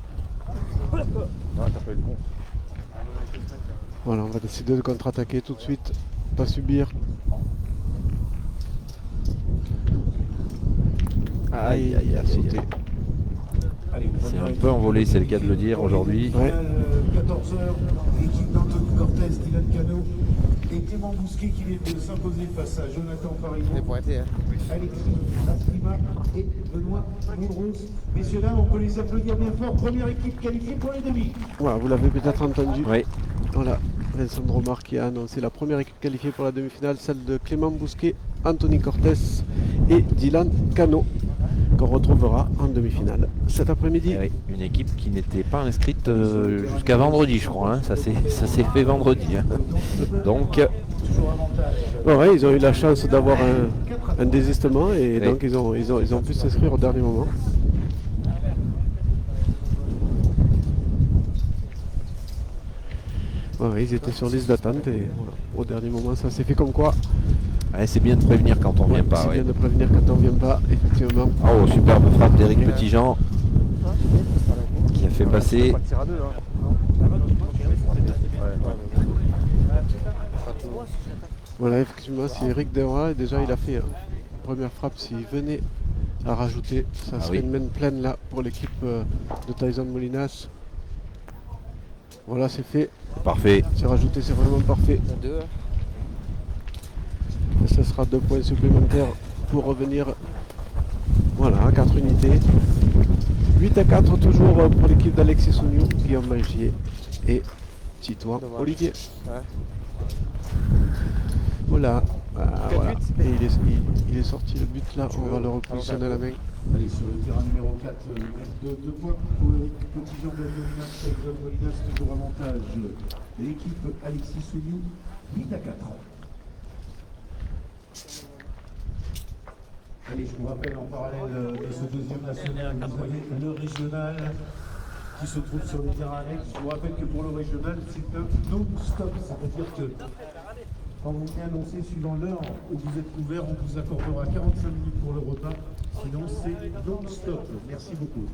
t'as pas eu le con. Voilà, on va décider de contre-attaquer tout de suite. Pas subir. Aïe, aïe, il a aïe, sauté. Allez, C'est un peu envolé, c'est le cas de le dire aujourd'hui. Ouais. 14h, équipe d'Anthony Cortez, Dylan Cano et et Clément Bousquet qui vient de s'imposer face à Jonathan Farigo, C'est pointé, hein. Alexis Astrima et Benoît Moulrous. Messieurs, dames, on peut les applaudir bien fort. Première équipe qualifiée pour les demi. Voilà, vous l'avez peut-être entendu. Oui. Voilà, Vincent Dromard qui a annoncé la première équipe qualifiée pour la demi-finale, celle de Clément Bousquet, Anthony Cortés et Dylan Cano, qu'on retrouvera en demi-finale cet après-midi. Eh oui, une équipe qui n'était pas inscrite jusqu'à vendredi, je crois. Hein. Ça s'est fait vendredi. Hein. Donc, Ouais, ils ont eu la chance d'avoir un désistement et Oui. donc ils ont pu s'inscrire au dernier moment. Ouais, ils étaient sur liste d'attente et voilà, au dernier moment ça s'est fait comme quoi. ouais, c'est bien de prévenir quand on vient pas. C'est Ouais. bien de prévenir quand on vient pas, effectivement. Oh, superbe frappe d'Éric Petitjean qui a fait passer. Pas de tir à deux, hein. Voilà, effectivement, c'est Eric Dewa et déjà il a fait une première frappe. S'il venait à rajouter, ça Ah serait oui. une main pleine là pour l'équipe de Tyson Molinas. Voilà, c'est fait, Parfait. c'est rajouté, c'est vraiment parfait. 2, Et ce sera 2 points supplémentaires pour revenir voilà, à 4 unités. 8-4 toujours pour l'équipe d'Alexis Souniou, Guillaume Magier et Titouan Dommage. Olivier. Ouais. Voilà. Voilà. Et il est sorti le but là, on va le repositionner à la main. Allez, sur le terrain numéro 4, de 2 points pour Eric Petitjean de Molinas, Tyson Molinas, toujours avantage. L'équipe Alexis Souniou, 8-4. Allez, je vous rappelle en parallèle de ce deuxième national, vous avez le régional qui se trouve sur le terrain annexe. Je vous rappelle que pour le régional, c'est un non-stop, c'est-à-dire que quand vous venez annoncer suivant l'heure où vous êtes ouvert, on vous accordera 45 minutes pour le repas. Sinon, c'est non-stop. Merci beaucoup.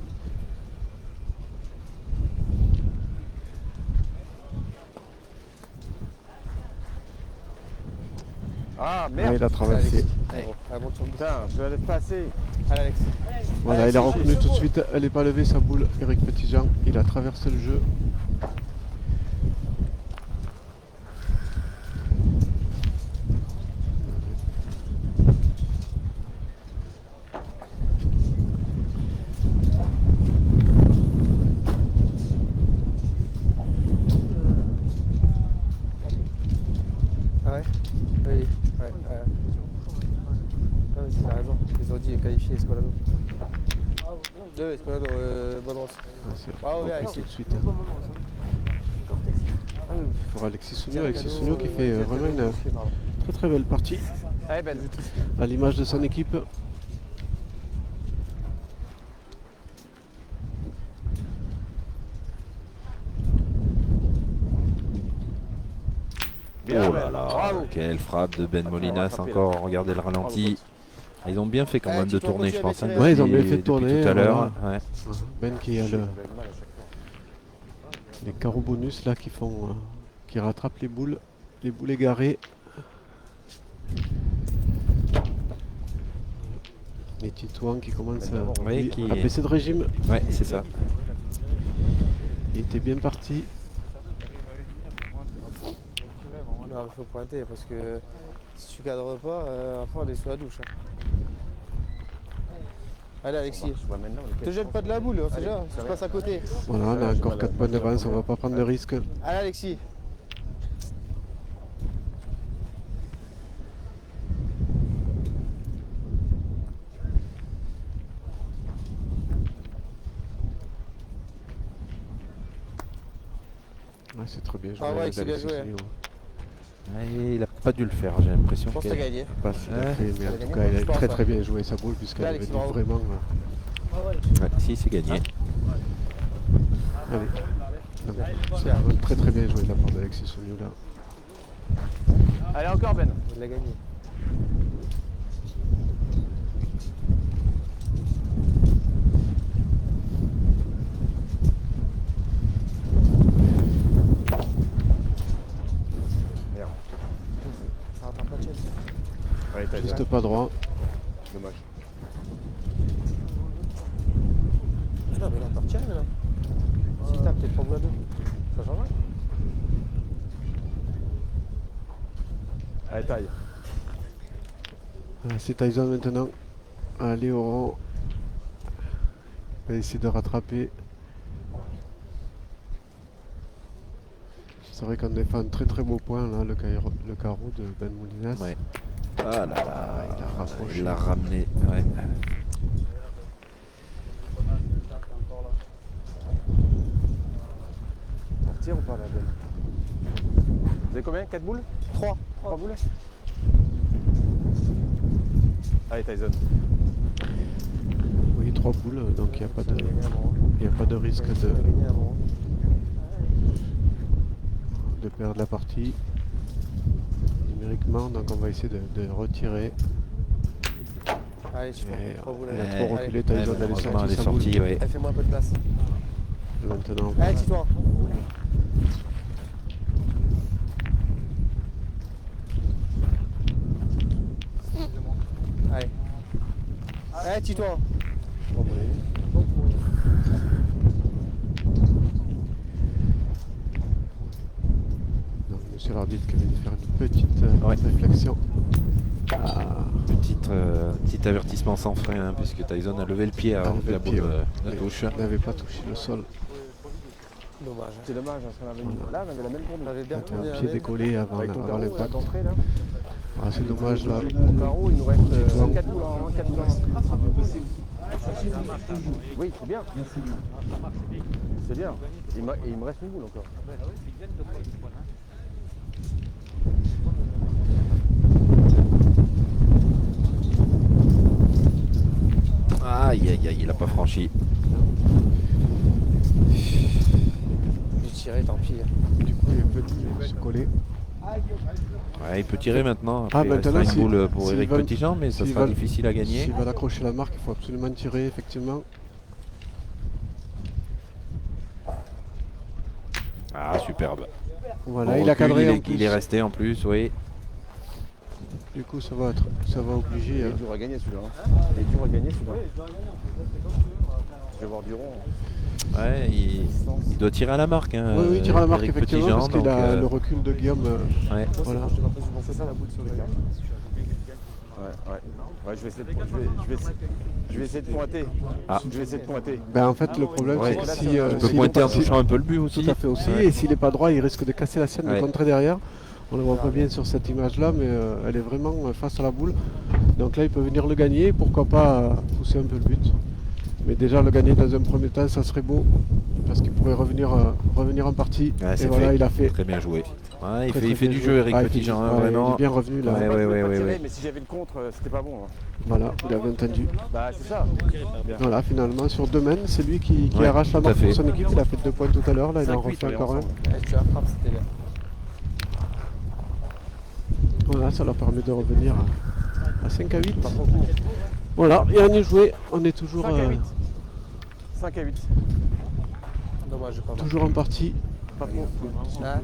Ah Ouais, merde. il a traversé. Allez, elle monte sur le Putain, je vais aller passer. Allez, Alex. Voilà, il a reconnu tout de suite, elle n'est pas levée sa boule, Eric Petitjean, il a traversé le jeu. Ah ouais. Oui, ouais. Ah oui, il a raison. Les Audi est qualifié Escolado. 2 Escolado, Bonne C'est Bravo, bien, repris Alexis. tout de suite. Pour Alexis Souniou qui fait vraiment une très très belle partie, Allez Ben. à l'image de son équipe. Bien, Oh là là, bravo. quelle frappe de Ben Molinas rattrapé, encore, regardez le ralenti. Ils ont bien fait quand même de tu vas tourner, je continuer pense. avec hein, Ouais, ils ont depuis- bien fait depuis tourner, tout à l'heure. voilà. Ouais. Ben qui a les carreaux bonus là qui rattrapent les boules égarées. Et Titouan qui commence Oui, lui, qui- à baisser de régime. Ouais, c'est ça. Il était bien parti. Non, il faut pointer parce que si tu cadres pas, après on est sous la douche. Hein. Allez, Alexis. Te jette pas de la boule, on sait jamais, tu passes à côté. Voilà, on a encore 4 points d'avance, on va pas prendre de risque. Allez, Alexis. Ouais, c'est très bien joué. Ah ouais, c'est bien d'Alexis joué. Souniou. Ouais, il a pas dû le faire, j'ai l'impression. Je pense que t'as gagné. Pas ce qu'il a Ouais. fait, mais en Il a tout gagné, cas, il je a pense, très hein. très bien joué sa boule puisqu'elle Alex, avait dit bravo. vraiment. Ouais, si, c'est gagné. Allez. Donc, c'est vraiment très très bien joué de la part d'Alexis Souniou là. Allez encore Ben. Il a gagné. Merde. Ça rattrape pas de chaîne. Allez, t'as Juste pas droit. Dommage. Non, mais là, t'en retiens, là. Si t'as peut-être 3 boules à 2. Ça change rien. Allez, taille. C'est Tyson maintenant. Allez, Oran. On va essayer de rattraper. C'est vrai qu'on a fait un très très beau point là, le carreau de Ben Moulinas. Ouais. Ah là là, il a rapproché. Il l'a ramené. Ouais. On retire ou pas la belle? Vous avez combien? 4 boules? 3 boules? Allez Tyson. Oui, 3 boules, donc il n'y a pas de risque de perdre la partie numériquement, donc on va essayer de retirer. Allez, je fais 3 boules. Il a trop reculé, Tyson, elle est sortie. sortie, ouais. Elle fait moins un peu de place. Maintenant, Allez, tire-toi. Allez. Allez, tire-toi. donc, monsieur l'arbitre qui vient de faire une petite réflexion. Petit avertissement sans frein, hein, puisque Tyson a levé le pied avant que la boule ne touche. Il n'avait pas touché le sol. Dommage. C'est dommage, parce qu'on avait là, on avait la même tournée. J'avais bien Un tourné. pied décollé avant l'impact. d'entrée là. Ah, c'est dommage là. Au carreau, il nous reste 4 boules en 4 boules. Oui, c'est bien. C'est bien. Il me reste une boule encore. Aïe aïe aïe, il a pas franchi. J'ai tiré, tant pis. Du coup, il peut se coller. Ouais, il peut tirer maintenant. Ah, Après, il maintenant, restera une boule pour s'ils Eric veulent- Petitjean, mais ça s'ils sera veulent- difficile à gagner. S'il va accrocher la marque, il faut absolument tirer, effectivement. Ah, superbe. Voilà, Bon il a recul, cadré en il plus. est resté en plus, oui. Du coup, ça va obliger. Il est dur à gagner celui-là. Il est dur à gagner celui-là. Je vais voir Duron. Ouais, il doit tirer à la marque. Hein, Oui, tire à la marque, Eric effectivement, Petitjean, parce qu'il donc, a le recul de Guillaume. ouais. Voilà. C'est ça la boule sur le gars. Ouais, je vais essayer de pointer. Ah. Je vais essayer de pointer. Ben, en fait, le problème, Ouais. c'est que si. Tu peux pointer en touchant un peu le but aussi. Tout à fait aussi. Ouais. Et s'il n'est pas droit, il risque de casser la sienne, Ouais. de contrer derrière. On ne le voit pas bien sur cette image-là, mais elle est vraiment face à la boule. Donc là, il peut venir le gagner. Pourquoi pas pousser un peu le but. Mais déjà, le gagner dans un premier temps, ça serait beau. Parce qu'il pourrait revenir en partie. Ouais, et c'est voilà, fait. il a fait. Très bien joué. Ouais, il Très, fait très du bien jeu, joué. Eric Ah, Petitjean, hein, il vraiment. est bien revenu là. Ouais, Je ouais, voulais pas ouais, tirer, ouais. mais si j'avais le contre, c'était pas bon. Hein. Voilà, il avait entendu. Bah c'est ça. Bien. Voilà, finalement, sur 2 mènes, c'est lui qui Ouais, arrache la tout à marque pour fait. son équipe. Il a fait 2 points tout à l'heure. Là, il en 5-8, refait on est encore un. ensemble. Allez, tu attrapes, c'était bien. Voilà, ça leur permet de revenir à 5 à 8. Pas trop court. Voilà, et on est joué. On est toujours, 5 à 8. 5 à 8. Dommage, pas mal. toujours en partie. Pas trop. Ah,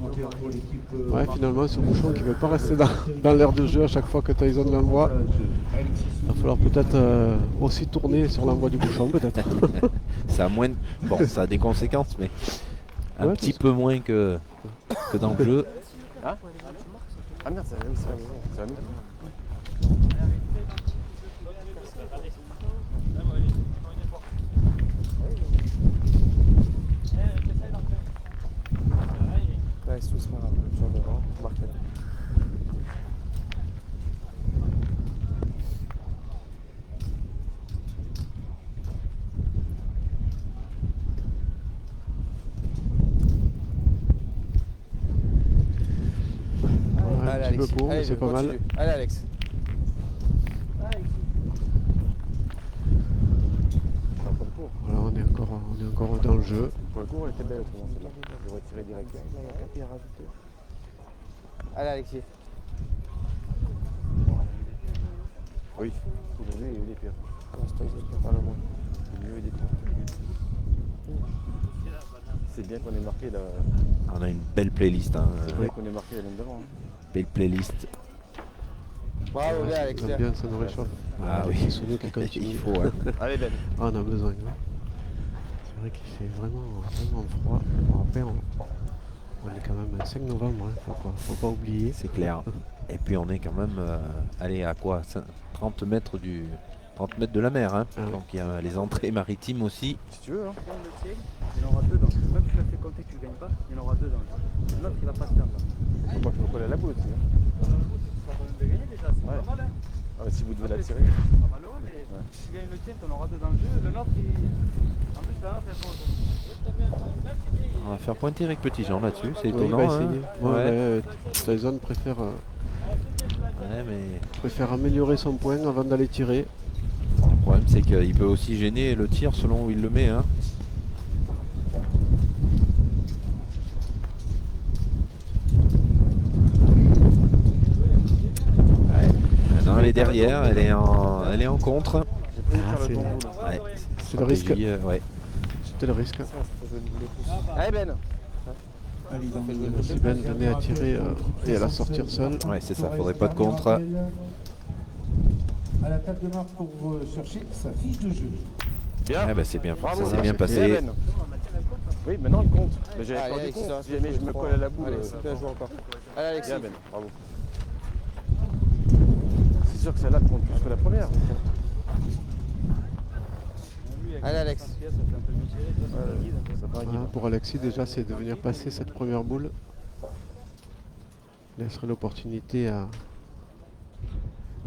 Ouais, finalement, ce bouchon qui ne veut pas rester dans l'air de jeu à chaque fois que Tyson l'envoie. Il va falloir peut-être aussi tourner sur l'envoi du bouchon, peut-être. Ça a moins de- Bon, ça a des conséquences, mais un Ouais, petit parce- peu moins que dans le jeu. Ah merde, c'est à nous. ouais, c'est tout, c'est pas grave. Sur le devant, marqué là. Ouais, un petit peu court, mais allez, c'est pas mal. continue. Allez, Alex. Enfin, pour le court. Voilà, on est encore dans le jeu. Pour le court, elle était belle autrement celle-là. J'aurais tiré direct. Allez, Alexis. Oui. Aujourd'hui, il y a eu des pires. Non, c'est toi, je peux faire le moins. Il y a eu des pires. C'est bien qu'on ait marqué la... On a une belle playlist. Hein. C'est vrai qu'on ait marqué la ligne d'avant. Hein. Belle playlist. Bravo, bien, Alex. J'aime bien, ça nous réchauffe. Ah oui, C'est nous qui continue. il faut. Hein. Allez Ben. Ah, on a besoin. Hein. C'est vrai qu'il fait vraiment froid. Bon, après, On est quand même le 5 novembre, hein. Faut pas oublier. C'est clair. Et puis on est quand même, allez, à quoi 30 mètres de la mer. Hein. Ah ouais. Donc il y a les entrées maritimes aussi. Si tu veux, hein. Comme le tien, il y en aura deux dans. Même si tu l'as fait compter que tu ne gagnes pas, il y en aura deux dans. L'autre, il va pas se perdre. Faut pas que je me colle à la boule aussi. Hein. Ça va de gagner déjà, c'est Ouais. pas mal. Hein. Ah, mais si vous devez la tirer. Pas malheureux, mais si tu gagnes le tien, tu en auras deux dans le jeu. Le nôtre, en plus, la nôtre, elle compte. On va faire pointer avec Petit Jean là-dessus. C'est Oui, il étonnant. va hein. essayer. Ouais. Tyson préfère, Ouais, mais préfère améliorer son point avant d'aller tirer. le problème c'est qu'il peut aussi gêner le tir selon où il le met. Hein. Ouais. Maintenant elle est derrière, elle est en contre. J'ai pas Ah, faire c'est- le bon boule. Ouais. C'est le risque. Stratégie, ouais. C'était le risque. Allez Ben. Allez, dans Si Ben venait à tirer et à la sortir seule. Ouais, c'est ça, faudrait pas de contre. À la table de marque pour chercher sa fiche de jeu. Bien. Ah bah c'est bien, Bravo. ça s'est bien Allez, passé. Ben. Oui, maintenant il compte. Mais j'avais Allez, pas du Alex, compte. ça, Si jamais je me colle à la boule. Allez, c'est bien joué encore. Allez, Alexis. Bien Ben, bravo. C'est sûr que celle-là compte plus que la première. Allez, Alex. Ça fait un peu mieux tirer, toi, ça te guide. Ça fait un Voilà, guide. pour Alexis déjà c'est de venir passer cette première boule. Laisserait l'opportunité à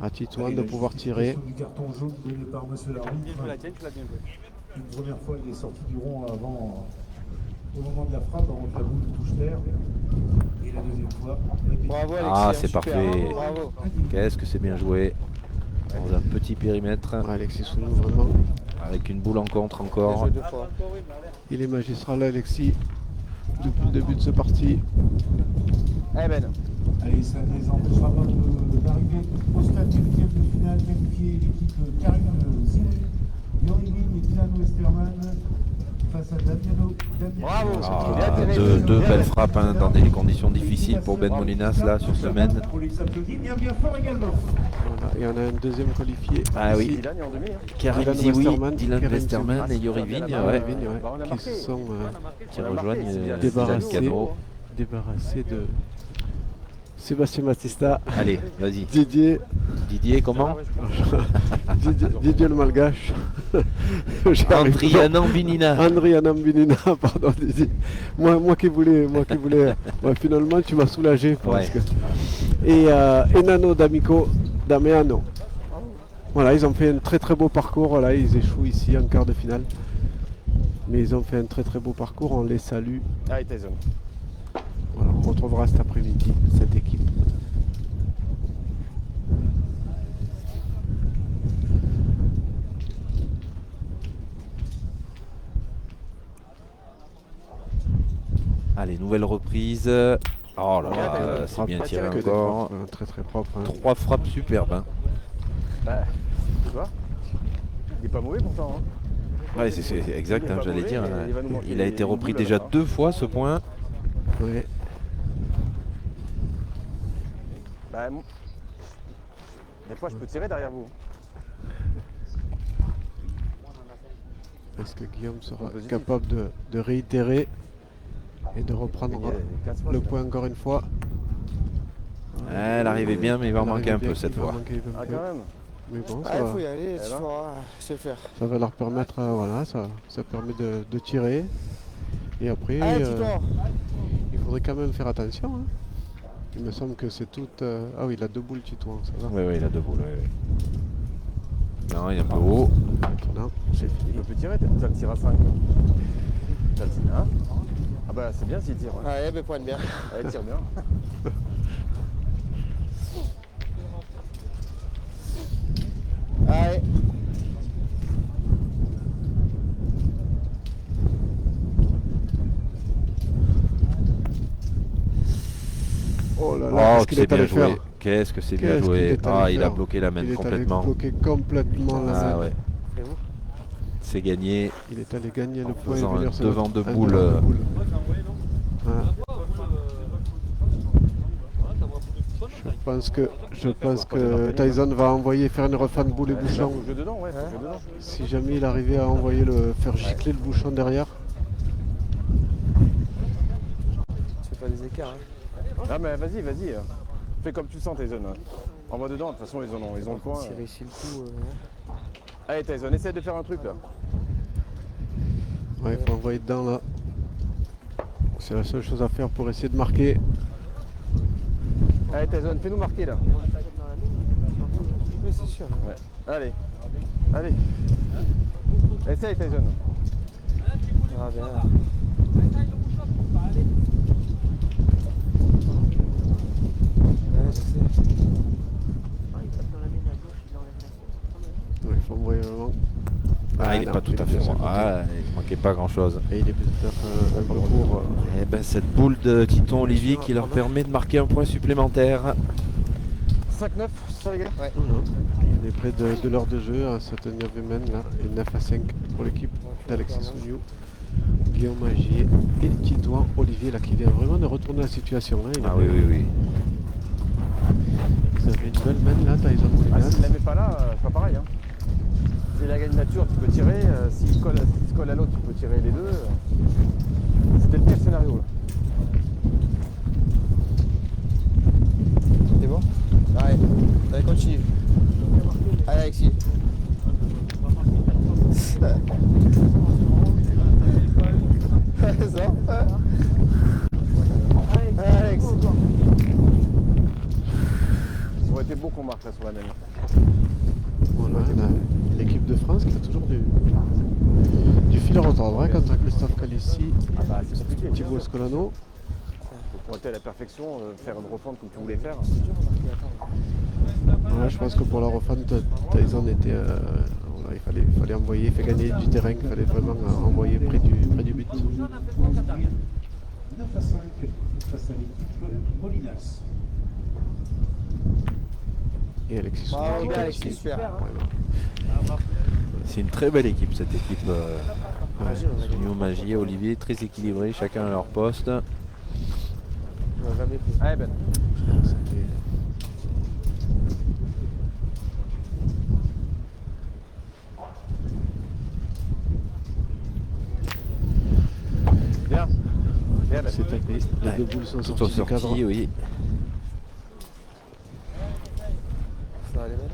Titouan de pouvoir tirer. Du carton jaune donné par Monsieur Larue. Bien joué la tienne, tu l'as bien joué. Une première fois, il est sorti du rond avant, au moment de la frappe, avant que la boule touche terre. Et la deuxième fois, répété. Bravo, Alexis. Ah, hein, c'est super, parfait. hein. Bravo. Qu'est-ce que c'est bien joué. Dans un petit périmètre, Ouais, Alexis Sounou vraiment. avec une boule en contre Bien encore. joué deux fois. Il est magistral Alexis depuis le début de ce parti. Allez, Ben. Allez, ça ne les empêchera pas d'arriver au stade du huitième de finale, qualifier l'équipe Karim Zimri, Yorivin et Dylan Westerman face à Damiano. Bravo, Ah, bien tiré. deux Bien belles Ben. frappes hein, dans des conditions difficiles pour Ben Molinas là sur semaine. Pour les s'applaudir bien fort également. Voilà, et on a un deuxième qualifié. Ah oui, Dylan est en demi. Hein. Karim Dylan Zioui, Westerman, Dylan Karim Westerman et Yori Vigne, Ah, ouais, Vigne, ouais, Bah, on a qui marqué. se sont qui On a rejoignent marqué, c'est bien. débarrassés. Cano. débarrassés de Sébastien Battista, Allez, vas-y. Didier, comment Didier le Malgache. J'y arrive pas. Andrianan Binina. André Anambinina, pardon Didier. Moi qui voulais. Ouais, finalement tu m'as soulagé parce Ouais. que. Et Enano d'Amico Damiano. Voilà, ils ont fait un très très beau parcours. Voilà, ils échouent ici en quart de finale. Mais ils ont fait un très très beau parcours, on les salue. Allez, Tyson. Voilà, on retrouvera cet après-midi cette équipe. Allez, nouvelle reprise. Oh là là, c'est bien tiré Que des encore. frappes, très très propre. Hein. 3 frappes superbes. Hein. Bah, tu vois. Il est pas mauvais pourtant. Hein. Ouais, c'est exact, Il est hein, pas j'allais mauvais, dire. mais il va nous manquer Il a été une repris boule, déjà là. 2 fois ce point. Ouais. Bah, des fois je peux tirer derrière vous. Est-ce que Guillaume sera Positif. capable de réitérer et de reprendre Il y a 15 fois, le celui-là. point encore une fois? Elle arrivait bien, mais il va en Elle manquer un arrive peu bien, cette il va fois. manquer un Ah peu. quand même. Mais bon, Ah, ça, il va, faut y aller, tu ben. feras, se faire. ça va leur permettre, voilà, ça permet de tirer. Et après, Allez, Tito. il faudrait quand même faire attention. Hein. Il me semble que c'est tout. Ah oui, il a 2 boules Titouan, ça va. Oui, il a 2 boules. Non, il est un peu haut. Maintenant, c'est Il fini. peut plus tirer, ça le tire à 5. Ça le tire à 1. Ah bah c'est bien s'il tire. Ouais. Allez, ben pointe bien. Allez, tire bien. Allez. Oh là là, Oh, qu'est-ce que qu'il c'est est allé bien joué. faire? Qu'est-ce que c'est bien Qu'est-ce qu'il joué. est allé Ah, il a faire? bloqué la main Il est allé complètement. bloquer complètement la Ah main. ouais. C'est gagné. Il est allé gagner le point et faisant venir un se devant mettre- de un boule, devant de boule. Voilà. Je pense que Tyson va envoyer faire une refan boule et bouchon. Faut jouer dedans, ouais, faut jouer dedans. Si jamais il arrivait à faire gicler le bouchon derrière. Tu fais pas joker. Hein. Ah mais vas-y, vas-y. Fais comme tu le sens Tyson. Envoie dedans, de toute façon ils ont le coin. S'il réussit le coup. Allez Tyson, essaie de faire un truc là. Ouais, il faut envoyer dedans là. C'est la seule chose à faire pour essayer de marquer. Allez Tyson, fais-nous marquer là. Oui, c'est sûr. Ouais. Allez. Allez. Essaye Tyson. Ah bien. Ouais, je sais. Ouais, il faut envoyer vraiment. Ah, il n'est non, pas tout à fait sur droit. le côté. Ah, il manquait pas grand chose. Et il est peut-être un peu court. Et ben cette boule de Titon Olivier qui leur permet de marquer un point supplémentaire. 5-9, ça les gars. Ouais. On est près de l'heure de jeu à cette 9e main là. Et 9-5 pour l'équipe d'Alexis Souniou, Guillaume Magier et Titouan Olivier là qui vient vraiment de retourner la situation. Hein. Ah oui, oui, oui. Vous avez une belle main là, Tyson Ah, Molinas. s'il la met pas là, c'est pas pareil. Hein. S'il a gagné nature, tu peux tirer. S'il se colle à l'autre, tu peux tirer les deux. C'était le pire scénario là. C'est bon? Allez, continue. Allez, Alexis. Ça Alex. Ça aurait été beau qu'on marque là sur la même. Voilà, l'équipe de France qui a toujours du fil à retordre hein, quant à Christophe Calissi, Ah bah c'est compliqué. Thibaut Scolano. Faut pointer à la perfection, faire une refonte comme tu voulais faire. Voilà, je pense que pour la refonte, Tyson était. Voilà, il fallait envoyer, il fait gagner du terrain, il fallait vraiment envoyer près du but. 9-5 face à l'équipe Molinas. Et Alexis Souniou Bravo, qui bien, qualifie. Alexis, super. Vraiment. C'est une très belle équipe cette équipe. Magie, on a gagné. Souniou, Magier, Olivier, très équilibré, chacun à leur poste. On a jamais pris. Allez Ben. C'était- Bien. Bien Ben. C'est tapé. Les Ouais. deux boules sont Tout sorties en du cadre. sortie, oui. Ça va aller bien.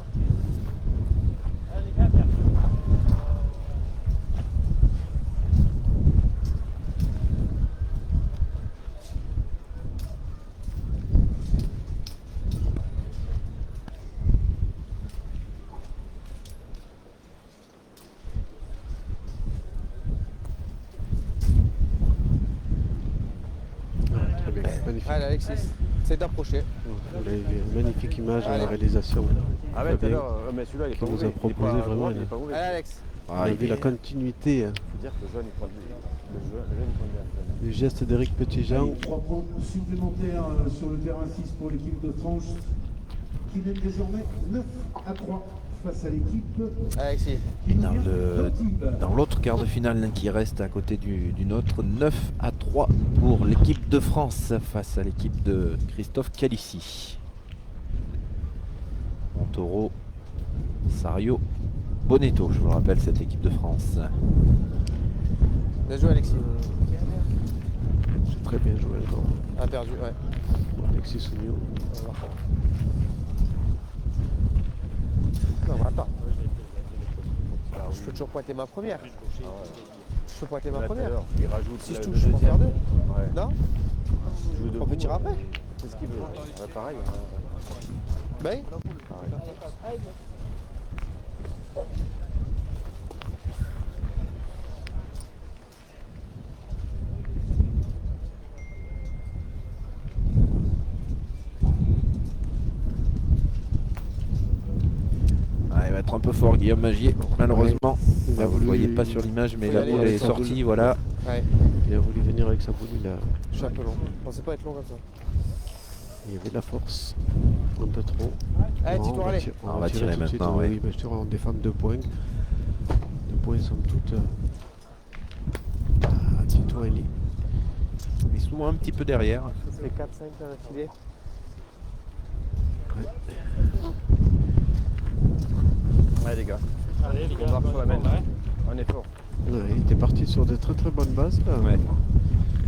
Très bien, magnifique. Allez, Alexis. Essaye d'approcher. Vous avez vu, une magnifique image à la Allez. réalisation. Ah ouais, tout à Fabien, l'heure, mais celui-là il est qui pas nous mauvais. a Il est proposé pas à vraiment, droite, il il est est- pas mauvais. Allez, Alex. On Ah, a il vu est- la continuité Faut dire que le jeune il prend le jeune il prend bien. du geste d'Éric Petitjean. 3 points supplémentaires sur le terrain 6 pour l'équipe de France qui mène désormais 9-3 face à l'équipe Alexis. qui nous Dans vient le- d'Antibes. Dans l'autre quart de finale qui reste à côté du nôtre, 9-3 pour l'équipe de France face à l'équipe de Christophe Calissi. Montoro, Sario, Bonetto, je vous rappelle cette équipe de France. Bien joué, Alexis. C'est très bien joué encore. A perdu, ouais. Alexis Souniou. Non, mais attends. Je peux toujours pointer ma première. Je peux pointer ma Là, tout à première. l'heure, il rajoute Si je le touche, je peux en deuxième. faire deux. Ouais. Non? Joue On debout, peut tirer après? C'est ce qu'il veut. Ouais, pareil. Ben? Ah, il va être un peu fort Guillaume Magier, malheureusement. Il a Vous ne voulu- voyez pas sur l'image, mais Faut y la aller boule avec est sa sortie, boule. voilà. Ouais. Il a voulu venir avec sa boule, Je suis un peu long. Je pensais pas être long comme ça. il y avait de la force. Un peu trop. Allez, Bon, Tito, allez. On va tirer tout de suite, maintenant, oui, ouais. bien sûr, on défend 2 points. 2 points sont toutes. Tito Eli. Ils sont un petit peu derrière. Ça fait 4-5 à filet. Ouais les gars. Allez, les gars, On marque sur la bonne même. soirée. On est fort. Ouais, il était parti sur de très très bonnes bases là. Ouais.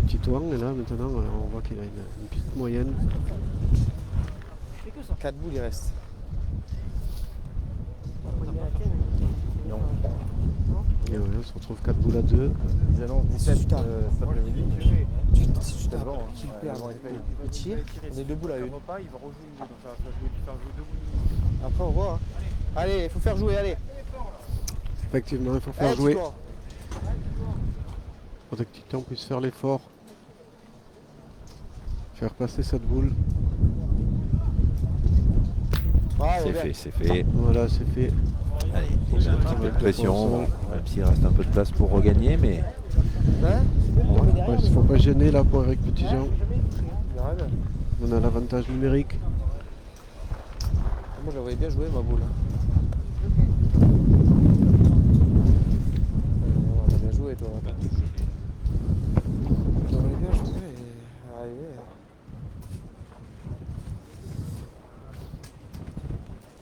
petit toit et là maintenant on voit qu'il a une petite moyenne. 4 boules il reste. Et ouais, on se retrouve 4 boules à 2. Ils annoncent 17 cet après-midi. Si tu D'abord, tapes, tu le perds. Il tire, on est 2 boules à 1. Il va rejouer une boule, donc ça va faire jouer 2 boules. Après on voit. Hein. Allez, il faut faire jouer, allez. Effectivement, il faut faire Allez, jouer. Tito. Pour que Titan puisse faire l'effort. Faire passer cette boule. Bravo, C'est bien. fait, c'est fait. Voilà, c'est fait. Allez, il a un petit peu de pression. Bon, même s'il reste un peu de place pour regagner, mais Hein Il ne faut pas gêner là pour Eric Petitjean. Grave. On a l'avantage numérique. Moi j'aurais bien joué ma boule. On a bien joué toi. J'aurais bien joué et arrivé.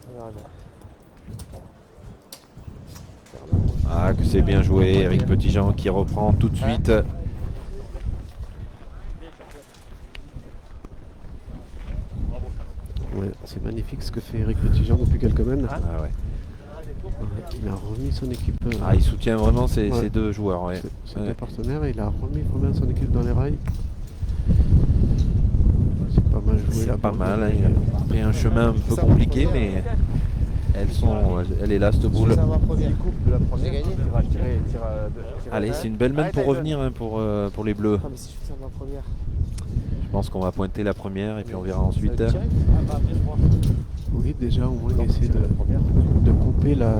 On verra bien. ah, que c'est bien joué. Eric Petitjean qui reprend tout de suite. Ouais, c'est magnifique ce que fait Eric Petitjean depuis quelques semaines. Ah ouais. Ouais, il a remis son équipe. Ah, il soutient vraiment ces Ouais. deux joueurs. Ouais. Ses Ouais. deux partenaires et il a remis vraiment son équipe dans les rails. C'est pas mal joué là. C'est pas mal. Hein. Il a pris un chemin un peu compliqué, mais elle est là cette boule. Ça va première. Coupe de la première. J'ai gagné. Tire Allez, c'est une belle main pour revenir hein, pour les Bleus. Ah mais si je fais ça ma première. Je pense qu'on va pointer la première et puis on verra ensuite. Ça va tirer. Oui, déjà au moins essayer de couper la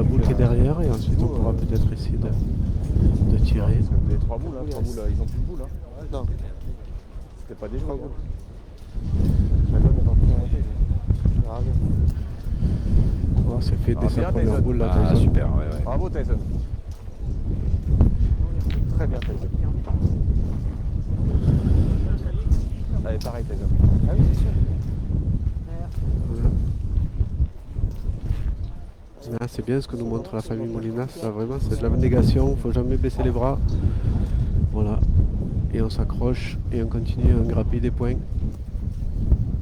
boule qui est derrière et ensuite on pourra peut-être essayer de tirer. Parce que vous avez 3 boules, hein. 3 boules, ils ont plus de boules. Hein. Non. C'était pas des joueurs. Grave. Oh, c'est fait dès Ah, sa bien, première Tyson. boule là. Ah, Tyson. super, ouais. Bravo Tyson. Très bien Tyson. Allez, pareil Tyson. Ah oui, c'est sûr. Ah, c'est bien ce que nous montre la famille Molinas, là vraiment c'est de l'abnégation, il ne faut jamais baisser les bras. Voilà. Et on s'accroche et on continue à grappiller des points.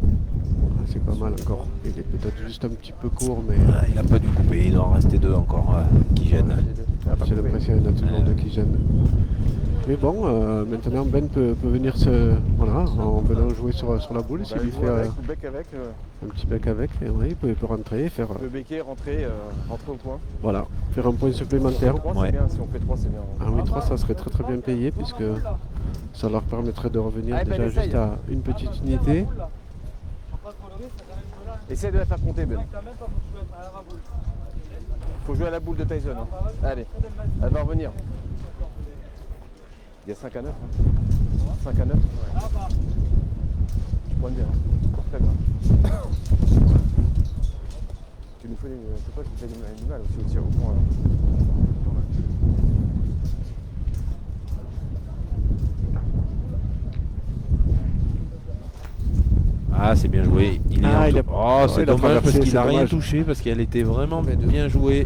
Ah, c'est pas mal encore. Il est peut-être juste un petit peu court mais Ah, il a pas dû couper, il doit en rester deux encore qui gênent. j'ai l'impression qu'il y en a tout le monde qui gêne. Mais bon, maintenant Ben peut venir en venant jouer sur la boule, s'il lui fait avec, bec avec, un petit bec avec, et ouais, il peut rentrer et faire, le béquet, rentrer au point. voilà, faire un point supplémentaire. 3 Ouais. c'est bien, si on fait 3 c'est bien. Un 8-3 ça serait très très bien payé puisque ça leur permettrait de revenir Allez, Ben, déjà essaye. juste à une petite unité. Essaye de la faire compter Ben. Faut jouer à la boule de Tyson. Hein. Allez, elle va revenir. Il y a 5 à 9. Hein. 5 à 9. Ouais. Tu pointes bien. Hein. Très bien. Tu nous fais c'est toi qui fais du mal aussi au tir au point. Ah, c'est bien joué. Il est Ah, en il a- Oh, c'est il a dommage parce traversé, qu'il c'est a rien dommage. touché parce qu'elle était vraiment bien jouée.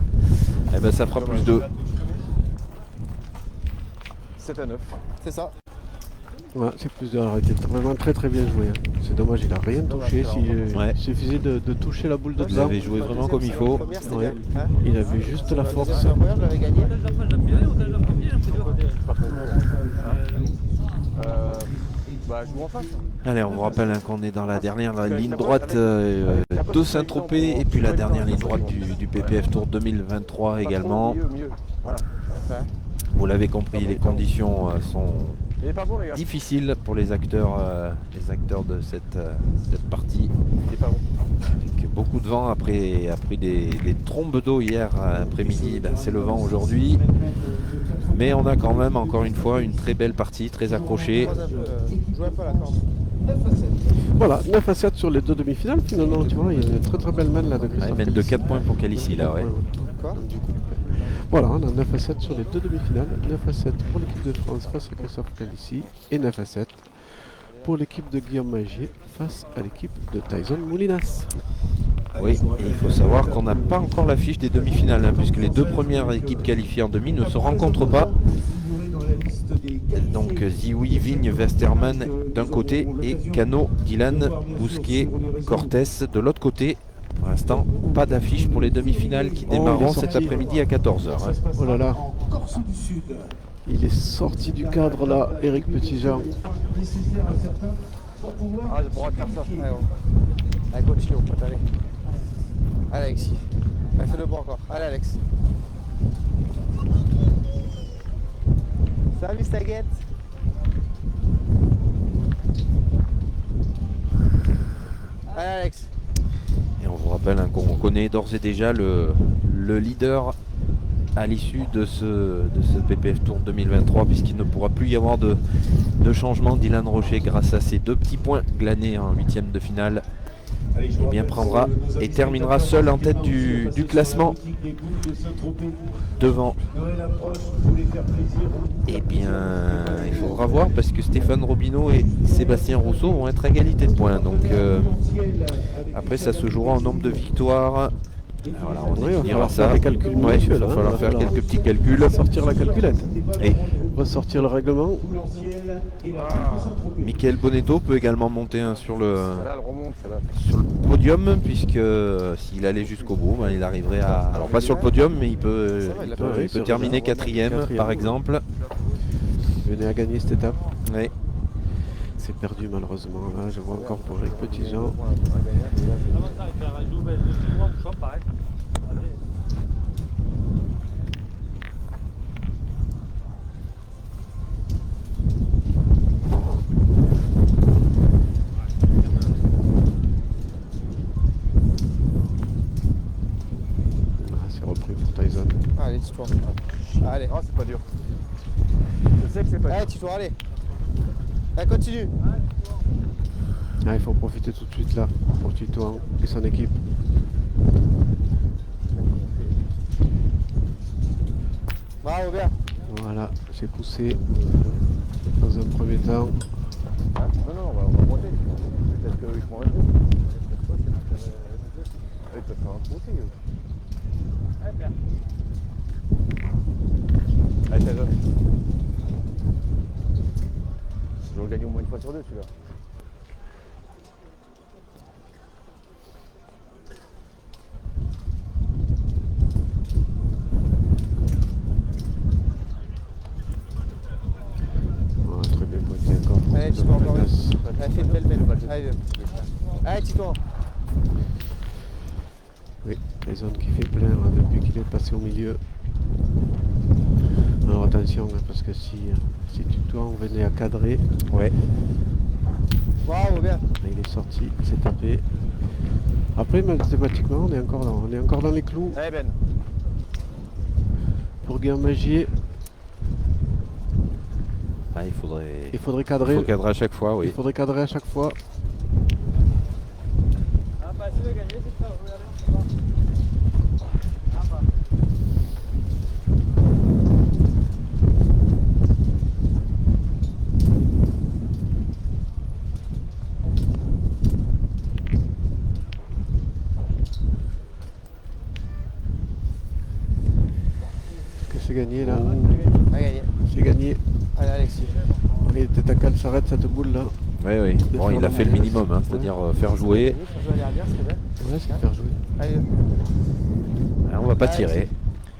Eh ben ça fera plus 2. 7 à 9. C'est ça. Ouais, c'est plus de arrêter. Vraiment très très bien joué. Hein. C'est dommage, il a rien touché. Ouais. Il suffisait de toucher la boule de Vous dedans. avez joué vraiment comme il faut. Première, c'était Ouais. bien. Hein Il avait juste la force. La première, je l'avais gagné. Bah, je joue en face. Allez, on vous rappelle hein, qu'on est dans la dernière ligne droite de Saint-Tropez et puis la dernière ligne droite du PPF Tour 2023 également. Mieux. Voilà. Vous l'avez compris, les conditions sont Il est pas bon les gars. difficiles pour les acteurs de cette partie. Il est pas bon. Avec beaucoup de vent après des trombes d'eau hier après-midi, ben, c'est le vent aujourd'hui. Mais on a quand même encore une fois une très belle partie, très accrochée. Joue un peu à la corde. Voilà, 9 à 7 sur les deux demi-finales finalement. Tu vois, il y a une très très belle main là de Ah, Christophe. ils mènent de 4 points pour Calici là, ouais. Quoi Du coup, voilà, on a 9 à 7 sur les deux demi-finales. 9 à 7 pour l'équipe de France face à Christophe Calici et 9 à 7 pour l'équipe de Guillaume Magier face à l'équipe de Tyson Molinas. Oui, et il faut savoir qu'on n'a pas encore l'affiche des demi-finales, hein, puisque les deux premières équipes qualifiées en demi ne se rencontrent pas. Donc Zioui, Vigne, Westerman d'un côté et Cano, Dylan, Bousquet, Cortés de l'autre côté. Pour l'instant, pas d'affiche pour les demi-finales qui démarreront cet après-midi à 14h. Oh là là. Il est sorti du cadre là, Eric Petitjean. Ah, je pourrais faire ça. Allez, allez, continue, mon pote, allez. Allez, Alexis. Allez, fais le bon encore. Allez, Alex. Salut, Staguette. Allez, Alex. Et on vous rappelle qu'on connaît d'ores et déjà le leader à l'issue de ce PPF Tour 2023, puisqu'il ne pourra plus y avoir de changement. Dylan Rocher, grâce à ses 2 petits points glanés en 8e de finale, eh bien, prendra et terminera seul en tête du classement devant. Eh bien, il faudra voir, parce que Stéphane Robineau et Sébastien Rousseau vont être à égalité de points. Donc après, ça se jouera en nombre de victoires. Voilà, on définira ça. Des calculs Ouais, il minutieux, va là, falloir faire quelques petits calculs. Sortir la calculette. Et Ressortir le règlement. Michael Bonetto peut également monter sur le Celle-là, elle remonte, celle-là. sur le podium, puisque s'il allait jusqu'au bout, ben, il arriverait à... Alors pas sur le podium, mais il peut terminer 4e par exemple. Venez à gagner cette étape. Oui. C'est perdu malheureusement. Là, je vois encore pour Eric Petitjean. C'est repris pour Tyson. Allez, dis-toi. Allez. Ah, c'est pas dur. Je sais que c'est pas dur. Allez, dis-toi, allez. Allez, continue. Ah, il faut profiter tout de suite là pour Titouan et son équipe. Bravo, bien. Voilà, j'ai poussé dans un premier temps. Hein non, on va monter. Peut-être qu'ils font arrêter. Ils peuvent faire un monter. Allez, bien. Allez, t'as jeune. Je vais le gagner au moins une fois sur 2, celui-là. Très bien pointé encore. Allez, dis-toi encore une. Allez, fais une belle. Allez, viens. Allez, dis-toi. Oui, Tyson qui fait plein là, depuis qu'il est passé au milieu. Alors attention, hein, parce que si Titouan venait à cadrer, Ouais. Bravo, bien. il est sorti, il s'est tapé. Après, mathématiquement, on est encore dans les clous. Allez, Ben. Pour Guillaume Magier, Ah, il faudrait cadrer. faut cadrer à chaque fois, oui. Il faudrait cadrer à chaque fois. Ah, bah, c'est de gagner, c'est ça. Regardez, on va. Ah, bah. Est-ce que c'est gagné là Allez, gagné. C'est gagné. Allez, Alexis. Allez, peut-être à qu'elle s'arrête cette boule là. Oui. Bon, il a fait le minimum, hein, c'est-à-dire faire jouer. Faire jouer à l'arrière, c'est bien. Ouais, c'est faire jouer. Allez. Alors, on va pas Allez, tirer.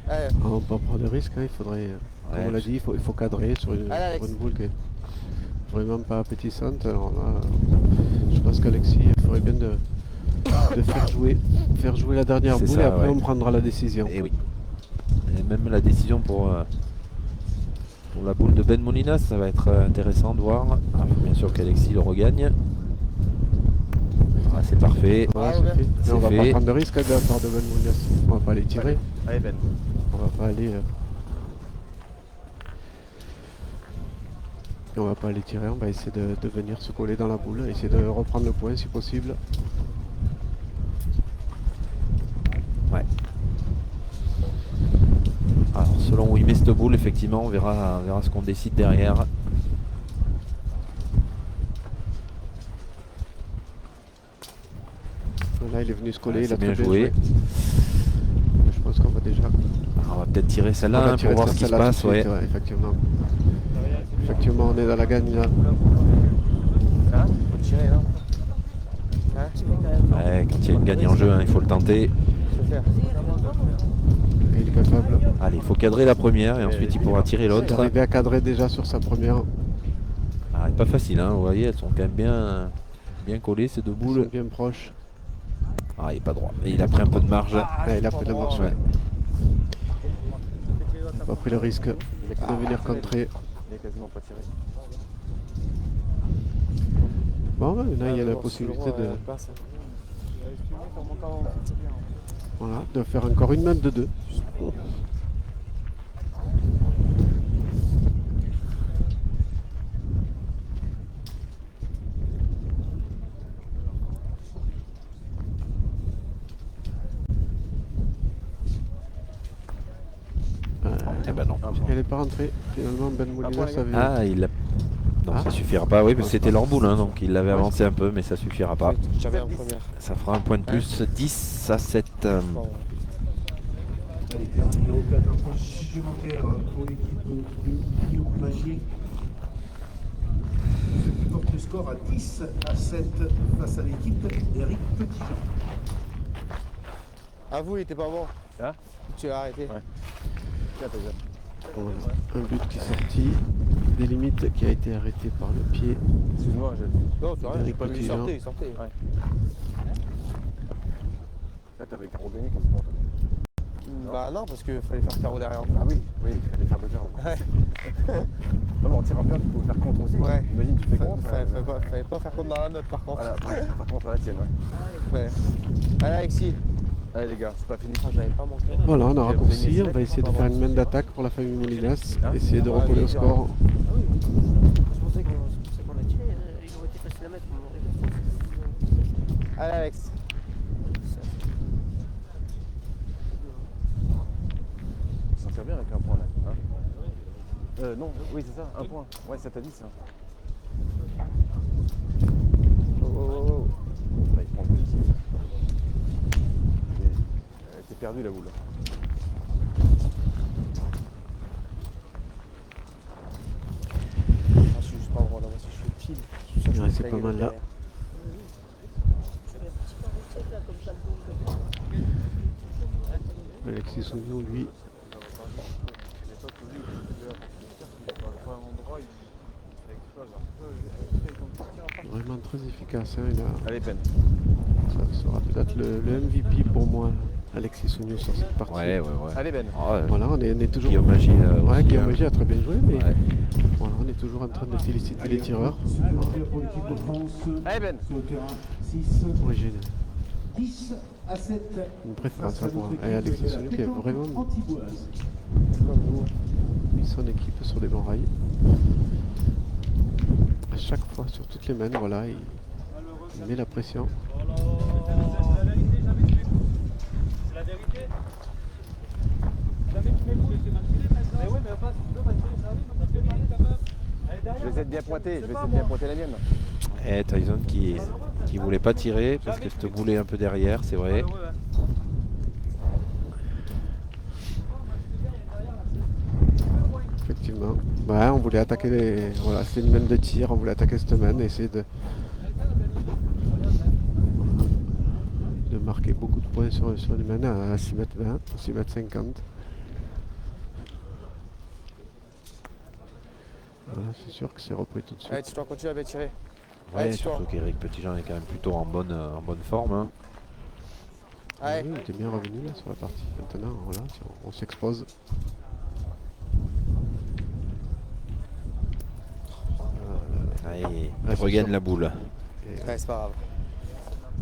Allez. Ah, on peut pas prendre de risque, hein, il faudrait, comme on l'a dit, il faut cadrer sur une boule qui est vraiment pas appétissante. Alors là, je pense qu'Alexis ferait bien de faire jouer la dernière C'est boule ça, et après ouais. on prendra la décision. Et oui. Et même la décision pour la boule de Ben Molinas, ça va être intéressant de voir. Ah, bien sûr qu'Alexis le regagne. Ah, c'est parfait. Voilà, Ah, ouais. c'est fait. Mais C'est on va fait. pas prendre de risque hein, de la part de Ben Moulinas. On va pas aller tirer. Allez, Ben. On va pas aller. On va pas aller tirer, on va essayer de venir se coller dans la boule, essayer de reprendre le point si possible. Ouais. Alors selon où il met cette boule, effectivement, on verra ce qu'on décide derrière. Là il est venu se coller, Ouais, il a c'est bien très joué. Je pense qu'on va déjà. Alors, on va peut-être tirer On celle-là va hein, tirer pour voir ce qui se celle-là passe. tout de Ouais. suite, ouais, effectivement. Effectivement, est dans la gagne là. Hein? Faut tirer là. Hein? Ouais, quand il y a une gagne en jeu, hein, il faut le tenter. Je vais faire. Et il est capable Allez, il faut cadrer la première et ensuite il pourra tirer l'autre. d'arriver à cadrer déjà sur sa première. Ah, c'est pas facile, hein, vous voyez, elles sont quand même bien collées ces deux Ils sont boules. bien proches. Ah, il est pas droit. Et il a pris un peu de marge. Il a pris de la marche. Ouais. Il n'a pas pris le risque de venir contrer. Il est quasiment pas tiré. Bon, ben, maintenant il y a la Bon, possibilité c'est le de, roi, passe. voilà, de faire encore une main de 2. Eh ben non. Elle n'est pas rentrée. Finalement, Ben Molinas avait. Ah, il a... Non, Ah. ça suffira pas, oui, parce que c'était leur boule, hein, donc il l'avait avancé un peu, mais ça suffira pas. J'avais en première. Ça fera un point de plus, 10 à 7. Bon. Numéro 4, un point supplémentaire pour l'équipe de Guillaume Magier. Ce qui porte le score à 10 à 7 face à l'équipe d'Eric Petitjean. À vous, il était pas bon. Hein? Tu as arrêté. Ouais. Voilà. Un but qui est sorti. Des limites qui a été arrêté par le pied. Excuse-moi, Non, c'est rien, j'ai pas vu, il Petitjean. sortait, il sortait. Ouais. Là, t'avais carreau gagné quasiment. Bah non, parce qu'il fallait faire carreau derrière. Ah oui, oui, il fallait faire le carreau. Ouais. Non, mais en tirant bien, tu peux faire contre aussi. Ouais. Imagine, tu fais contre. Fallait pas faire contre dans la note par contre. Voilà, par contre, la tienne, ouais. Ouais. Allez Alexis. Allez les gars, c'est pas fini. Ah, j'avais pas manqué. Voilà, on a raccourci. On va essayer de faire une main d'attaque pour la famille Molinas. Essayer de recoller au score. Je pensais qu'on l'a tiré, il aurait été facile à mettre. Allez Alex. On s'en tire bien avec un point là. Hein non, oui, c'est ça, un point. Ouais, 7 à 10. Hein. Oh, oh, oh. Là, il prend le petit. Elle était perdue la boule. Ah, je suis juste pas droit là, moi si je suis pile. Je suis sûr que je Ouais, vais c'est faire pas une mal, là. derrière. Alexis Sougnou, lui, vraiment très efficace. Hein. Allez, peine. Ça sera peut-être le MVP pour moi, Alexis Sougnou sur cette partie. Ouais. Allez, Ben. Ah, ouais. Voilà, on est toujours. Guillaume Magie, Ouais, aussi, Guillaume hein. Magie a très bien joué, mais Ouais. voilà, on est toujours en train de féliciter les tireurs. Supplémentaire pour l'équipe de France. Allez, Ben. Sur le terrain, 6, Ouais, j'ai 10 à 7. une préférence Face à pour notre Alexis équipe de la Sougnou qui est pétanque vraiment antiboise. mis son équipe sur des bons rails. À chaque fois, sur toutes les mains, voilà, il met la pression. C'est la vérité. Jamais tu mets le coup, c'est mal. Mais ouais, mais pas, si tu veux, vas-y, ça arrive, on a fait parler quand même. Allez, Je derrière. vais essayer de bien pointer, je vais essayer de bien pointer la mienne. Et Tyson qui voulait pas tirer parce que cette boule est un peu derrière, c'est vrai. Effectivement. Ouais, on voulait attaquer les. Voilà, c'est une main de tir, on voulait attaquer cette main et essayer de marquer beaucoup de points sur les mains à 6m20, 6m50. Voilà, c'est sûr que c'est repris tout de suite. Allez, tu dois continuer à bien tirer. Ouais, Allez, surtout toi. qu'Éric Petitjean est quand même plutôt en bonne forme. Hein. Allez. Oui, il était bien revenu là sur la partie. Maintenant, voilà, on s'expose. Allez, Ouais, il c'est regagne sûr. la boule. Et, Ouais, c'est pas grave.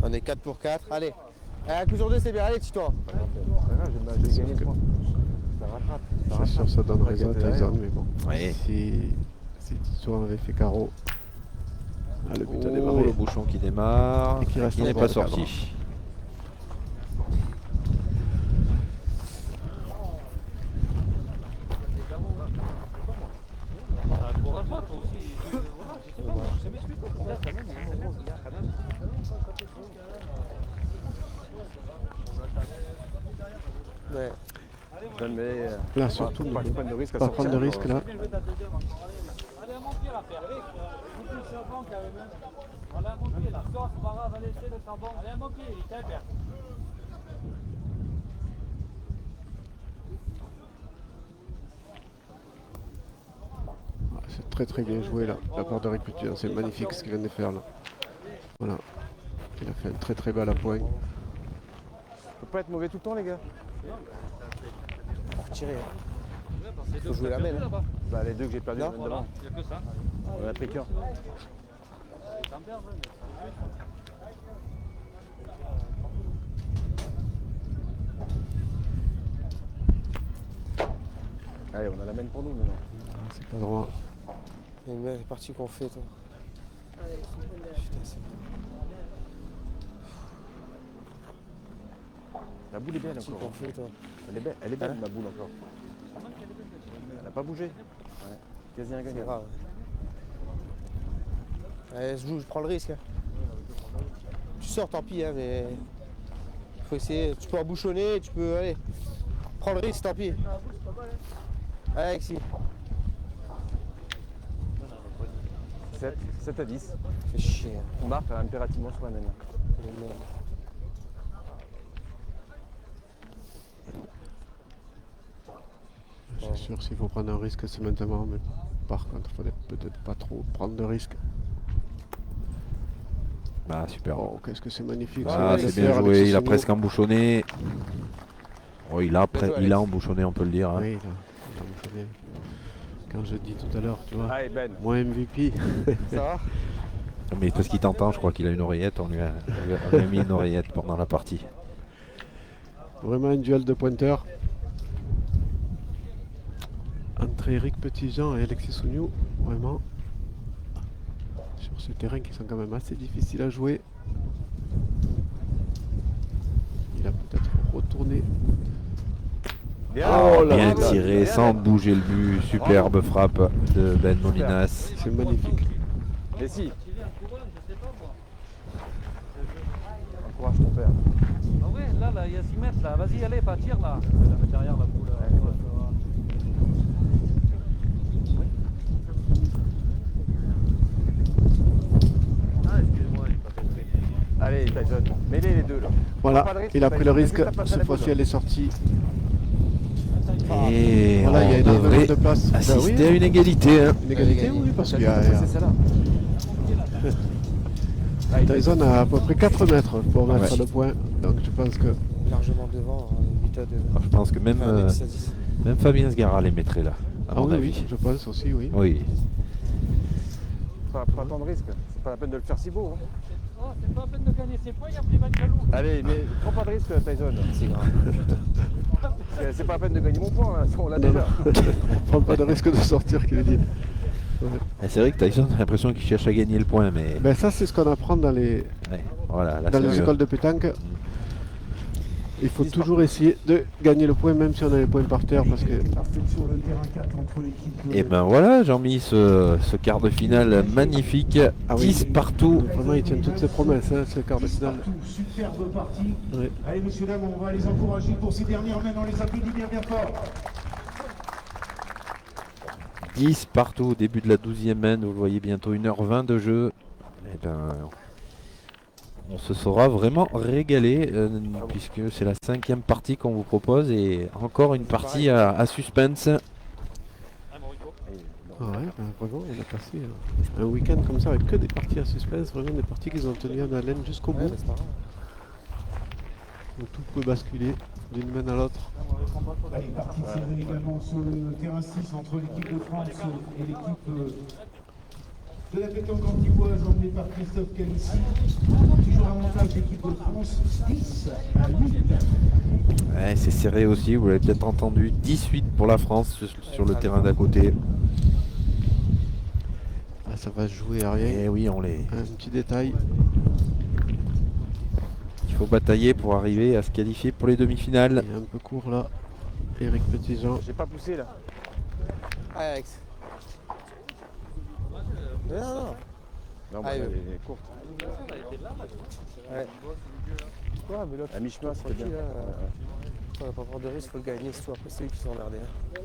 On est 4 pour 4. Allez. Allez, un coup sur deux, c'est bien. Allez, tue-toi. J'ai gagné le point. Ça rattrape. c'est sûr, ça donne raison à Tyson, mais bon. Ouais. Si Tito avait fait carreau, ah, le but a Oh, démarré. le bouchon qui démarre, Et qui reste qui n'est encore pas le cadre. sorti. Ouais. Là, surtout, pas prendre de risque à pas sortir. prendre de risque là. Allez, à mon pied là, père. Vous le serpent carrément. Allez, à mon pied là. Sors, c'est pas grave, allez, c'est le serpent. Allez, à mon pied, il est père. C'est très très bien joué là, de la part de Rick Petit. C'est magnifique ce qu'il vient de faire là. Voilà. Il a fait un très très bel appoint. Ça peut pas être mauvais tout le temps, les gars. Faut retirer. Faut jouer la main. Hein. Bah, les deux que j'ai perdus, Non, devant. Il n'y a que ça. On a pris qu'un. Allez, on a la main pour nous maintenant. C'est pas droit. C'est une belle partie qu'on fait, toi. Putain, c'est bon. La boule est belle Partie encore. qu'on fait, toi. Elle est belle Hein? ma boule encore. Elle n'a pas bougé. Ouais. Quasi un C'est gagnant. grave. Allez, je prends le risque. Hein. Tu sors, tant pis, hein, mais. Faut essayer. Tu peux embouchonner, tu peux. Allez. Prends le risque, tant pis. Allez, Alexis. 7 à 10. Fais chier. Hein. On marque impérativement sur la même. Les merdes. C'est sûr, s'il faut prendre un risque, c'est maintenant. Mais par contre, il faudrait peut-être pas trop prendre de risques. Bah super. Oh, qu'est-ce que c'est magnifique. Ah, ouais, c'est c'est bien faire, joué, Alexis il a Sogno. presque embouchonné. Oh, il a Alex. embouchonné, on peut le dire. Hein. Oui, là, je me souviens. Quand je dis tout à l'heure, tu vois, Allez, Ben. moi MVP. Ça va? Mais parce qu'il t'entend, je crois qu'il a une oreillette, on lui a mis une oreillette pendant la partie. Vraiment un duel de pointeurs. Entre Eric Petitjean et Alexis Sogno, vraiment. Sur ce terrain qui sont quand même assez difficiles à jouer. Il a peut-être retourné. Oh, là bien là, tiré, sans bouger le but. Superbe frappe de Ben Molinas. C'est magnifique. Mais si. Encourage ton père. Ah ouais, là, il y a 6 mètres là. Vas-y, allez, pas tire là. Je vais la mettre derrière la boule. Ah, excuse-moi, j'ai pas fait exprès. Allez, Tyson. Mets-les les deux là. Voilà, Prends pas de risque, il a pris le Tyson. risque. Juste la passe à la Cette fois-ci, boule. elle est sortie. Et Voilà, il y a on énormément devrait de place. Ben assister oui, à une égalité. Hein. une égalité, oui, parce qu'il y a. C'est celle-là. Tyson a à peu près 4 mètres pour mettre Ouais. le point. Donc je pense que. Largement devant, 8 à 2. Alors, je pense que même, Enfin, 10 à 10. même Fabien Sgara les mettrait là, à Ah mon oui, avis. oui, je pense aussi, oui. Oui. Pas tant de risque. C'est pas la peine de le faire si beau. Hein. Oh, c'est pas la peine de gagner ses points, il y a pris Van Calou. Allez, mais prends pas de risque, Tyson. C'est grave. C'est pas la peine de gagner mon point, là. On l'a déjà. Prends pas de risque de sortir, qu'il dit. Et c'est vrai que Tyson a l'impression qu'il cherche à gagner le point, mais Ben ça, c'est ce qu'on apprend dans les, ouais, voilà, là, dans c'est les mieux. écoles de pétanque. Il faut toujours essayer de gagner le point, même si on a les points par terre, parce que Parfait sur le terrain 4 entre l'équipe de... Et ben voilà, Jean-Mi, ce quart de finale magnifique, Ah oui. 10 partout. vraiment, ils tiennent toutes ses promesses, hein, ce quart de finale. Partout, superbe partie. Oui. Allez, messieurs, dames, on va les encourager pour ces dernières mains. On les applaudit bien, bien fort. 10 partout au début de la 12e main, vous le voyez bientôt 1h20 de jeu. Et ben, on se sera vraiment régalé puisque c'est la 5e partie qu'on vous propose et encore une partie à suspense. Ah ouais, ben vraiment, on a passé un week-end comme ça avec que des parties à suspense, vraiment des parties qu'ils ont tenues en haleine jusqu'au Ouais, bout, mais c'est pas grave. où tout peut basculer d'une main à l'autre. Allez, partie serrée également sur le terrain 6 entre l'équipe de France et l'équipe de la pétanque antiboise emmenée par Christophe Calissi. Toujours un montage d'équipe de France, 10 à 8. Ouais, c'est serré aussi, vous l'avez peut-être entendu. 18 pour la France sur le terrain d'à côté. Là, ça va se jouer à rien. Et oui, on les... Un petit détail. il faut batailler pour arriver à se qualifier pour les demi-finales. Il est un peu court là. Eric Petitjean. J'ai pas poussé là. Allez, Alex. Non, non. Non, Allez, elle est courte. Ouais. Ouais, mais l'autre, À mi-chemin, c'était bien. tranquille, là. On va pas prendre de risque, faut le gagner, c'est tout. Après, c'est lui qui s'est emmerdé. Hein.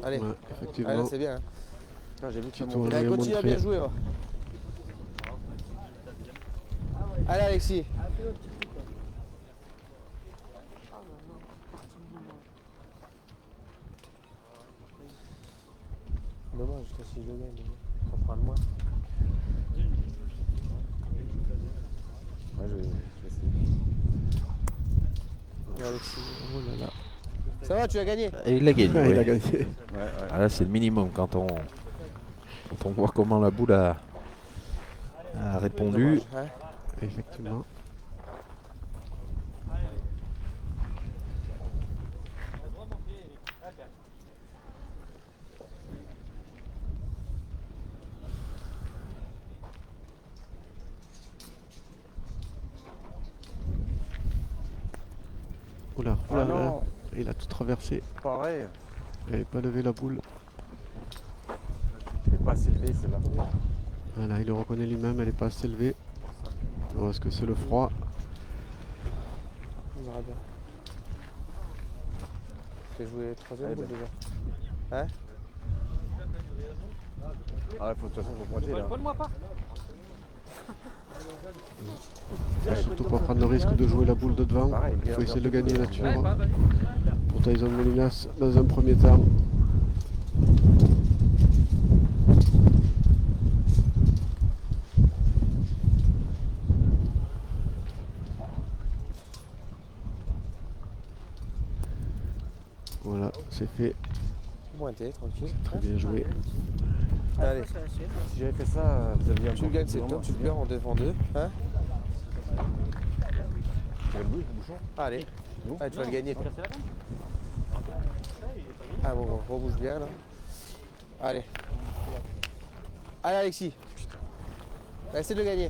Allez. Ouais, Allez, effectivement. là, c'est bien. Hein. Ah, j'ai vu que Petit ça tour montait. à lui Continue à bien montrer. jouer. Allez Alexis. Dommage, si je le gagne, ça fera le moins. Ouais, je vais essayer. Alexis. Oh là là. Ça va, tu as gagné? Et il a gagné. Ouais, il ouais. a gagné. Ouais, ouais. Ah, là, c'est le minimum quand on voit comment la boule a répondu. Dommage, hein. Effectivement. Oula, Ah oula, là. non, Il a tout traversé. pareil. Il n'avait pas levé la boule. Elle est pas assez élevée, celle-là. Voilà, il le reconnaît lui-même, elle n'est pas assez élevée. Alors, est-ce que c'est le froid? On verra bien. J'ai joué troisième Allez, boule ben. déjà. Hein? Ah, faut, de toute façon, faut pointer là. Vole-moi pas. Surtout pas prendre le risque de jouer la boule de devant. Pareil, Il faut essayer de le gagner là-dessus. Allez, pas, vas-y. Pour Tyson Molinas dans un premier temps. Voilà, c'est fait. Pointé, tranquille. Très bien joué. Allez, Si j'avais fait ça, vous aviez un tu le gagnes, c'est top, tu le perds en défend deux. Hein? le bouchon. Allez. Bon. Allez, tu vas le gagner. Casser la gomme. Ah bon, on rebouge bien là. Allez. Allez Alexis. Essaie de le gagner.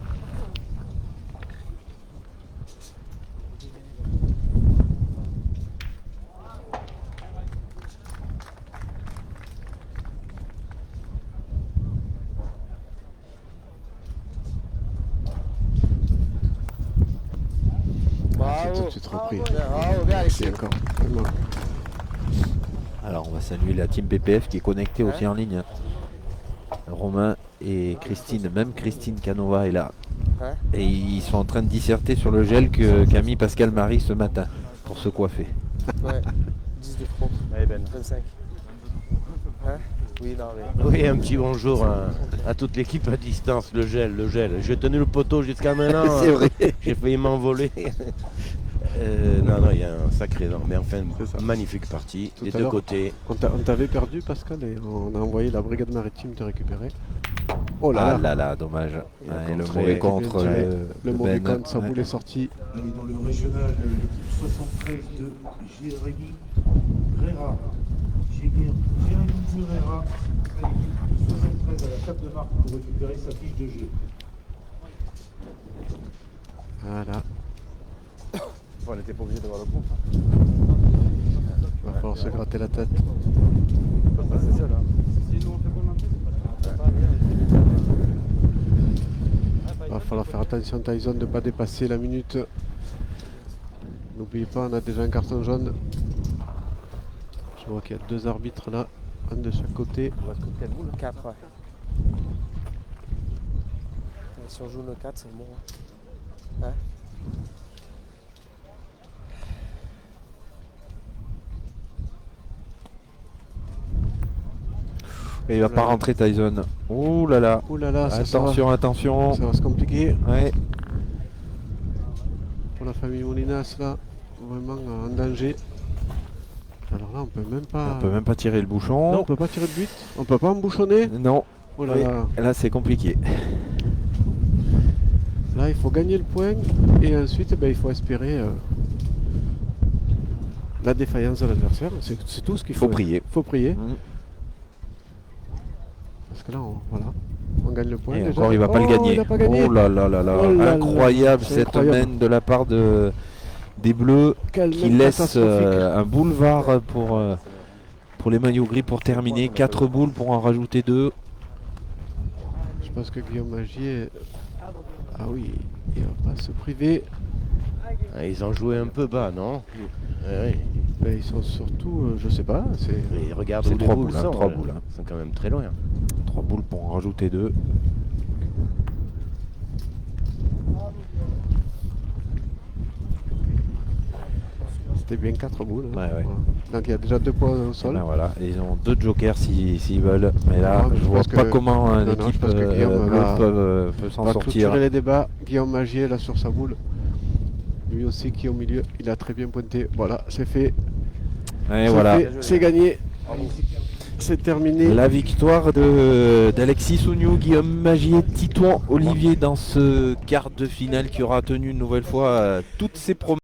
C'est tout Bravo. de suite repris. Bravo, bien Alexis. C'est encore. Vraiment. Alors on va saluer la team BPF qui est connectée aussi Ouais. en ligne. Romain et Christine, même Christine Canova est là. Ouais. Et ils sont en train de disserter sur le gel qu'a mis Pascal Marie ce matin pour se coiffer. Ouais. 10 de pro. Allez, Ben. 25. Hein? Oui, non mais. Oui, un petit bonjour à toute l'équipe à distance, le gel, le gel. J'ai tenu le poteau jusqu'à maintenant. C'est vrai. J'ai failli m'envoler. Non, il y a un sacré nom. Mais enfin, C'est ça. magnifique partie, Tout des à deux l'heure. côtés. On t'avait perdu, Pascal, et on a envoyé la brigade maritime te récupérer. Oh là Ah là, là là, dommage. Il a Ouais, le contré, mauvais bien contre tiré. le le mauvais Ben. compte, sa boule est sortie. Allez, dans le régional, l'équipe 73 de Jérémy Grera. Jérémy Grera, l'équipe 73 à la table de marque pour récupérer sa fiche de jeu. Voilà, Bon, on n'était pas obligé d'avoir le coup. il va falloir se gratter la tête. On peut passer seul. Hein. Si nous on fait pas le même, c'est pas Il va falloir faire attention, Tyson, de ne pas dépasser la minute. N'oubliez pas, on a déjà un carton jaune. Je vois qu'il y a deux arbitres là, un de chaque côté. On va se couper quelle boule. 4, ouais. Si on joue le 4, c'est bon. Hein? Et il va pas rentrer Tyson. Ouh là là. Ouh là là, Attention, attention. ça va se compliquer Ouais. pour la famille Molinas là, vraiment en danger. Alors là, on peut même pas. On peut même pas tirer le Non, on bouchon. peut pas tirer de but, on peut pas embouchonner. Non. Oh là Oui. là. Là c'est compliqué. Là, il faut gagner le point et ensuite, il faut espérer la défaillance de l'adversaire. C'est tout ce qu'il Faut faut. prier. Faut prier. Mm. Parce que là, on gagne le point. Et déjà. encore, il va pas le Oh, gagner. il a pas gagné. Oh là là là là. Oh là là. Incroyable C'est cette incroyable. main de la part des Bleus Quelle qui main laisse catastrophique. un boulevard pour les maillots gris pour terminer. 4 boules pour en rajouter 2. Je pense que Guillaume Magier. Ah oui, il va pas se priver. Ah, ils ont joué un peu bas, non? Oui. Mais ils sont surtout, je sais pas, c'est. Et regarde C'est où les 3 boules boules, hein, sont. 3 boules, hein. Ils sont quand même très loin. 3 3 boules pour en rajouter 2. C'était bien 4 boules. hein. Ouais, ouais. Voilà. Donc il y a déjà 2 points au sol. Ben voilà, et ils ont 2 jokers s'ils veulent. Mais là, Ah, mais je je vois pense pas que- comment non, je l'équipe pense que Guillaume va- peut s'en On va sortir. clôturer les débats. Guillaume Magier là sur sa boule. Lui aussi qui est au milieu. Il a très bien pointé. Voilà, c'est fait. Et C'est voilà, fait, c'est gagné. C'est terminé. la victoire d'Alexis Souniou, Guillaume Magier, Titouan Olivier dans ce quart de finale qui aura tenu une nouvelle fois toutes ses promesses.